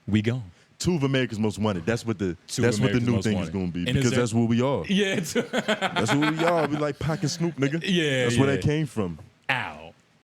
we gone. 2 of America's Most Wanted. That's what the America's new Most thing Wanted. is going to be. And is Because there- that's what we are. Yeah. That's what we are. We like Pac and Snoop, nigga. Yeah, That's where yeah. that came from. Ow.